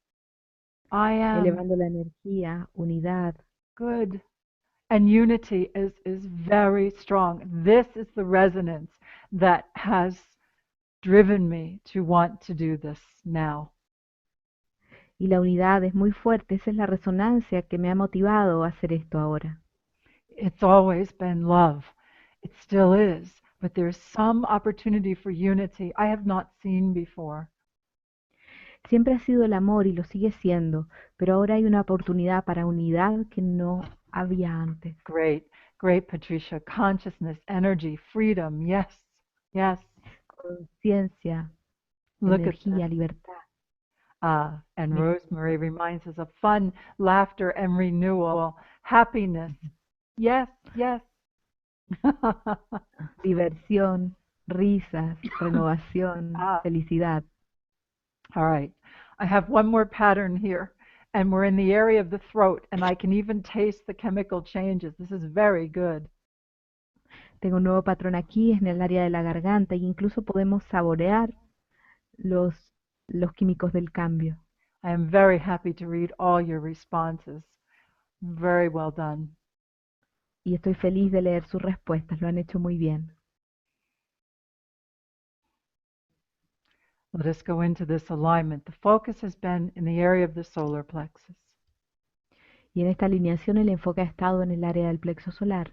I am elevando la energía, unidad. good. And unity is very strong. This is the resonance that has driven me to want to do this now. Y la unidad es muy fuerte, esa es la resonancia que me ha motivado a hacer esto ahora. It's always been love. It still is. But there's some opportunity for unity I have not seen before. Siempre ha sido el amor y lo sigue siendo, pero ahora hay una oportunidad para unidad que no había antes. Great, great, Patricia. Consciousness, energy, freedom. Yes, yes. Conciencia, Look at energía, this. libertad. And Rosemary reminds us of fun, laughter, and renewal. Happiness. Yes, yes. Diversión, risas, renovación, felicidad. All right. I have one more pattern here, and we're in the area of the throat, and I can even taste the chemical changes. This is very good. Tengo un nuevo patrón aquí, es en el área de la garganta, e incluso podemos saborear los químicos del cambio. I am very happy to read all your responses. Very well done. Y estoy feliz de leer sus respuestas, lo han hecho muy bien. Let us go into this alignment. The focus has been in the area of the solar plexus. Y en esta alineación el enfoque ha estado en el área del plexo solar.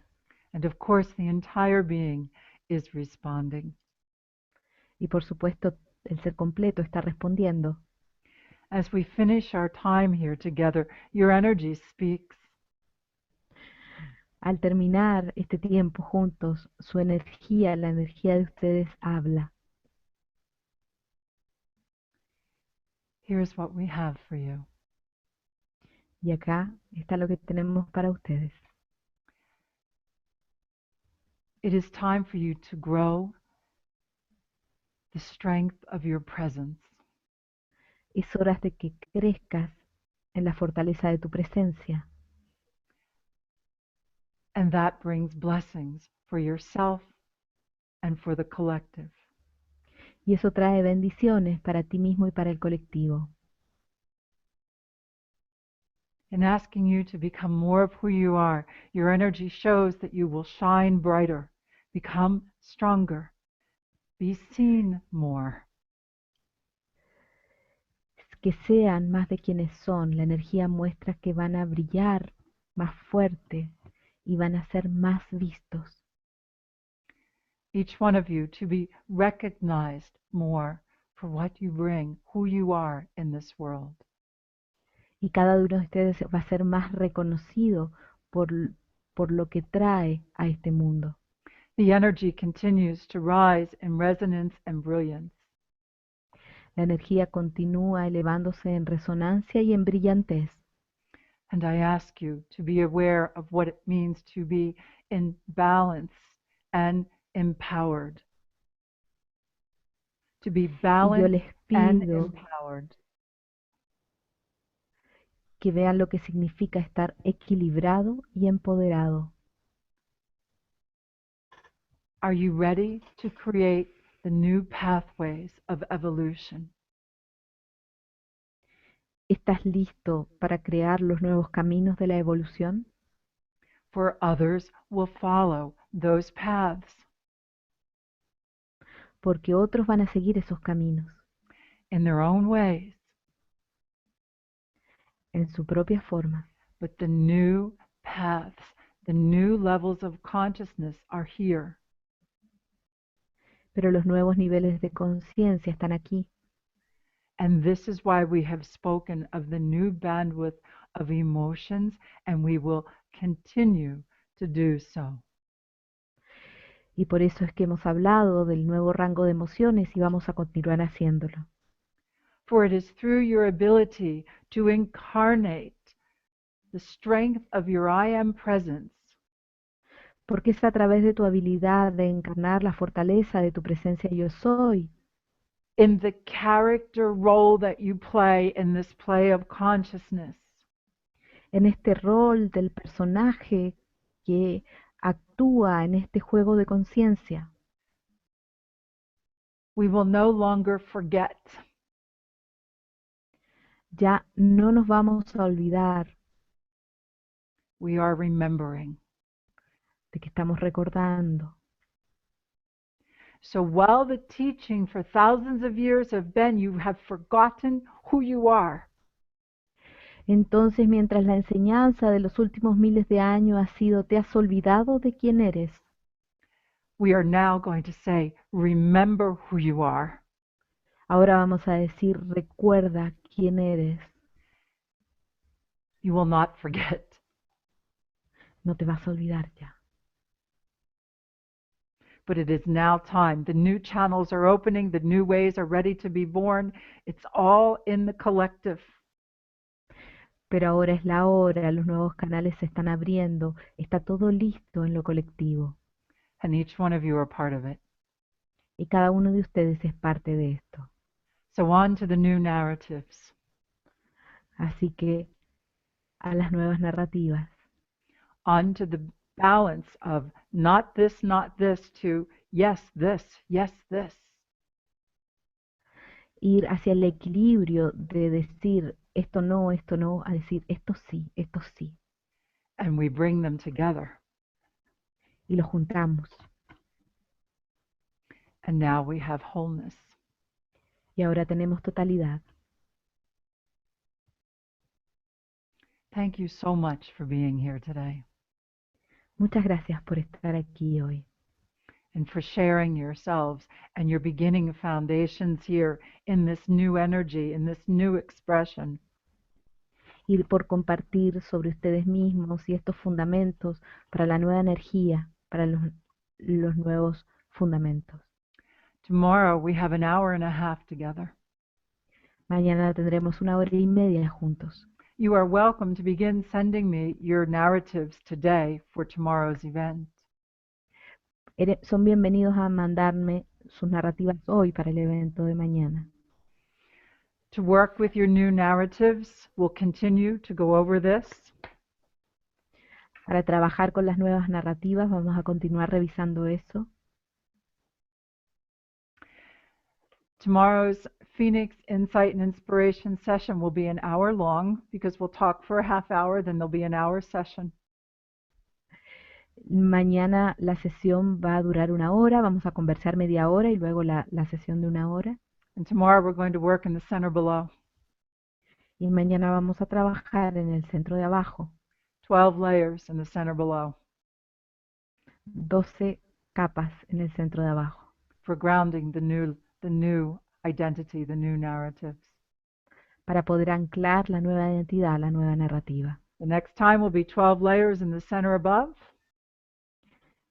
And of course, the entire being is responding. Y por supuesto, el ser completo está respondiendo. As we finish our time here together, your energy speaks. Al terminar este tiempo juntos, su energía, la energía de ustedes habla. Here's what we have for you. Y acá está lo que tenemos para ustedes. It is time for you to grow the strength of your presence. Es hora de que crezcas en la fortaleza de tu presencia. And that brings blessings for yourself and for the collective. Y eso trae bendiciones para ti mismo y para el colectivo. In asking you to become more of who you are, your energy shows that you will shine brighter, Become stronger. Be seen more. Que sean más de quienes son. La energía muestra que van a brillar más fuerte y van a ser más vistos. Each one of you to be recognized more for what you bring, who you are in this world. Y cada uno de ustedes va a ser más reconocido por, por lo que trae a este mundo. The energy continues to rise in resonance and brilliance. La energía continúa elevándose en resonancia y en brillantez. And I ask you to be aware of what it means to be in balance and empowered. To be Y yo balanced les and pido empowered. que vean lo que significa estar equilibrado y empoderado. Are you ready to create the new pathways of evolution? ¿Estás listo para crear los nuevos caminos de la evolución? For others will follow those paths Porque otros van a seguir esos caminos in their own ways. en su propia forma. But the new paths, the new levels of consciousness are here. Pero los nuevos niveles de conciencia están aquí. And this is why we have spoken of the new bandwidth of emotions, and we will continue to do so. Y por eso es que hemos hablado del nuevo rango de emociones y vamos a continuar haciéndolo. For it is through your ability to incarnate the strength of your I am presence Porque es a través de tu habilidad de encarnar la fortaleza de tu presencia yo soy, in the character role that you play in this play of consciousness, en este rol del personaje que actúa en este juego de conciencia. we will no longer forget. Ya no nos vamos a olvidar We are remembering. de que estamos recordando. So while the teaching for thousands of years have been, you have forgotten who you are. Entonces, mientras la enseñanza de los últimos miles de años ha sido, te has olvidado de quién eres. We are now going to say, remember who you are. Ahora vamos a decir, recuerda quién eres. You will not forget. No te vas a olvidar ya. But it is now time. The new channels are opening. The new ways are ready to be born. It's all in the collective. Pero ahora es la hora, los nuevos canales se están abriendo, está todo listo en lo colectivo. And each one of you are part of it. Y cada uno de ustedes es parte de esto. So on to the new narratives. Así que a las nuevas narrativas. On to the balance of not this, to yes, this. Ir hacia el equilibrio de decir esto no, a decir esto sí, esto sí. And we bring them together. Y lo juntamos. And now we have wholeness. Y ahora tenemos totalidad. Thank you so much for being here today Muchas gracias por estar aquí hoy and for sharing yourselves and your beginning foundations here in this new energy, in this new expression. y por compartir sobre ustedes mismos y estos fundamentos para la nueva energía, para los nuevos fundamentos. Tomorrow we have an hour and a half together. Mañana tendremos 1 hora y media juntos. You are welcome to begin sending me your narratives today for tomorrow's event. Son bienvenidos a mandarme sus narrativas hoy para el evento de mañana. To work with your new narratives, we'll continue to go over this. Para trabajar con las nuevas narrativas vamos a continuar revisando eso. Tomorrow's Phoenix Insight and Inspiration session will be an hour long because we'll talk for a half hour, then there'll be an hour session. Mañana la sesión va a durar 1 hora, vamos a conversar media hora y luego la sesión de 1 hora. And tomorrow we're going to work in the center below. Y mañana vamos a trabajar en el centro de abajo, 12 layers in the center below 12 capas en el centro de abajo, for grounding the new identity, the new narratives. para poder anclar la nueva identidad, la nueva narrativa. The next time will be 12 layers in the center above,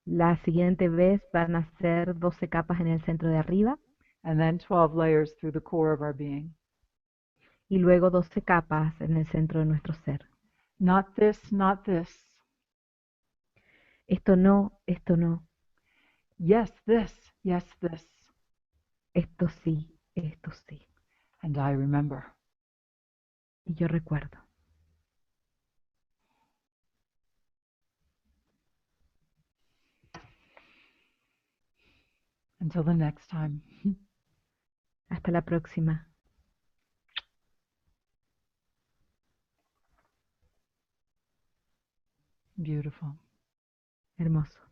La siguiente vez van a ser 12 capas en el centro de arriba and then 12 layers through the core of our being. y luego 12 capas en el centro de nuestro ser. Not this, not this. Esto no, esto no, Yes, this, yes, this. esto sí, esto sí. And I remember. Y yo recuerdo. Until the next time. Hasta la próxima. Beautiful. Hermoso.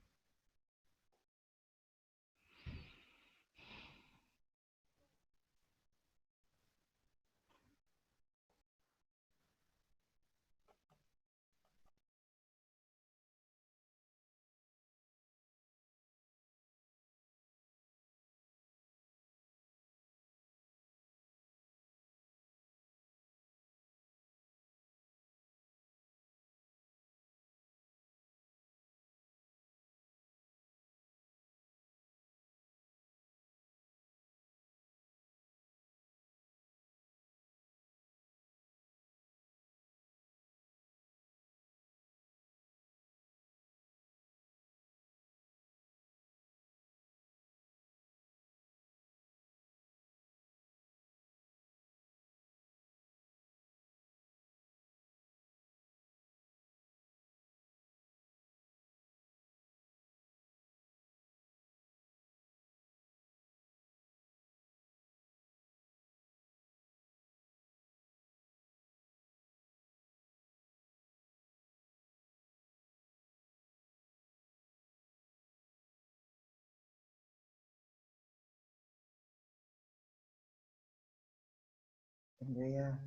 Andrea.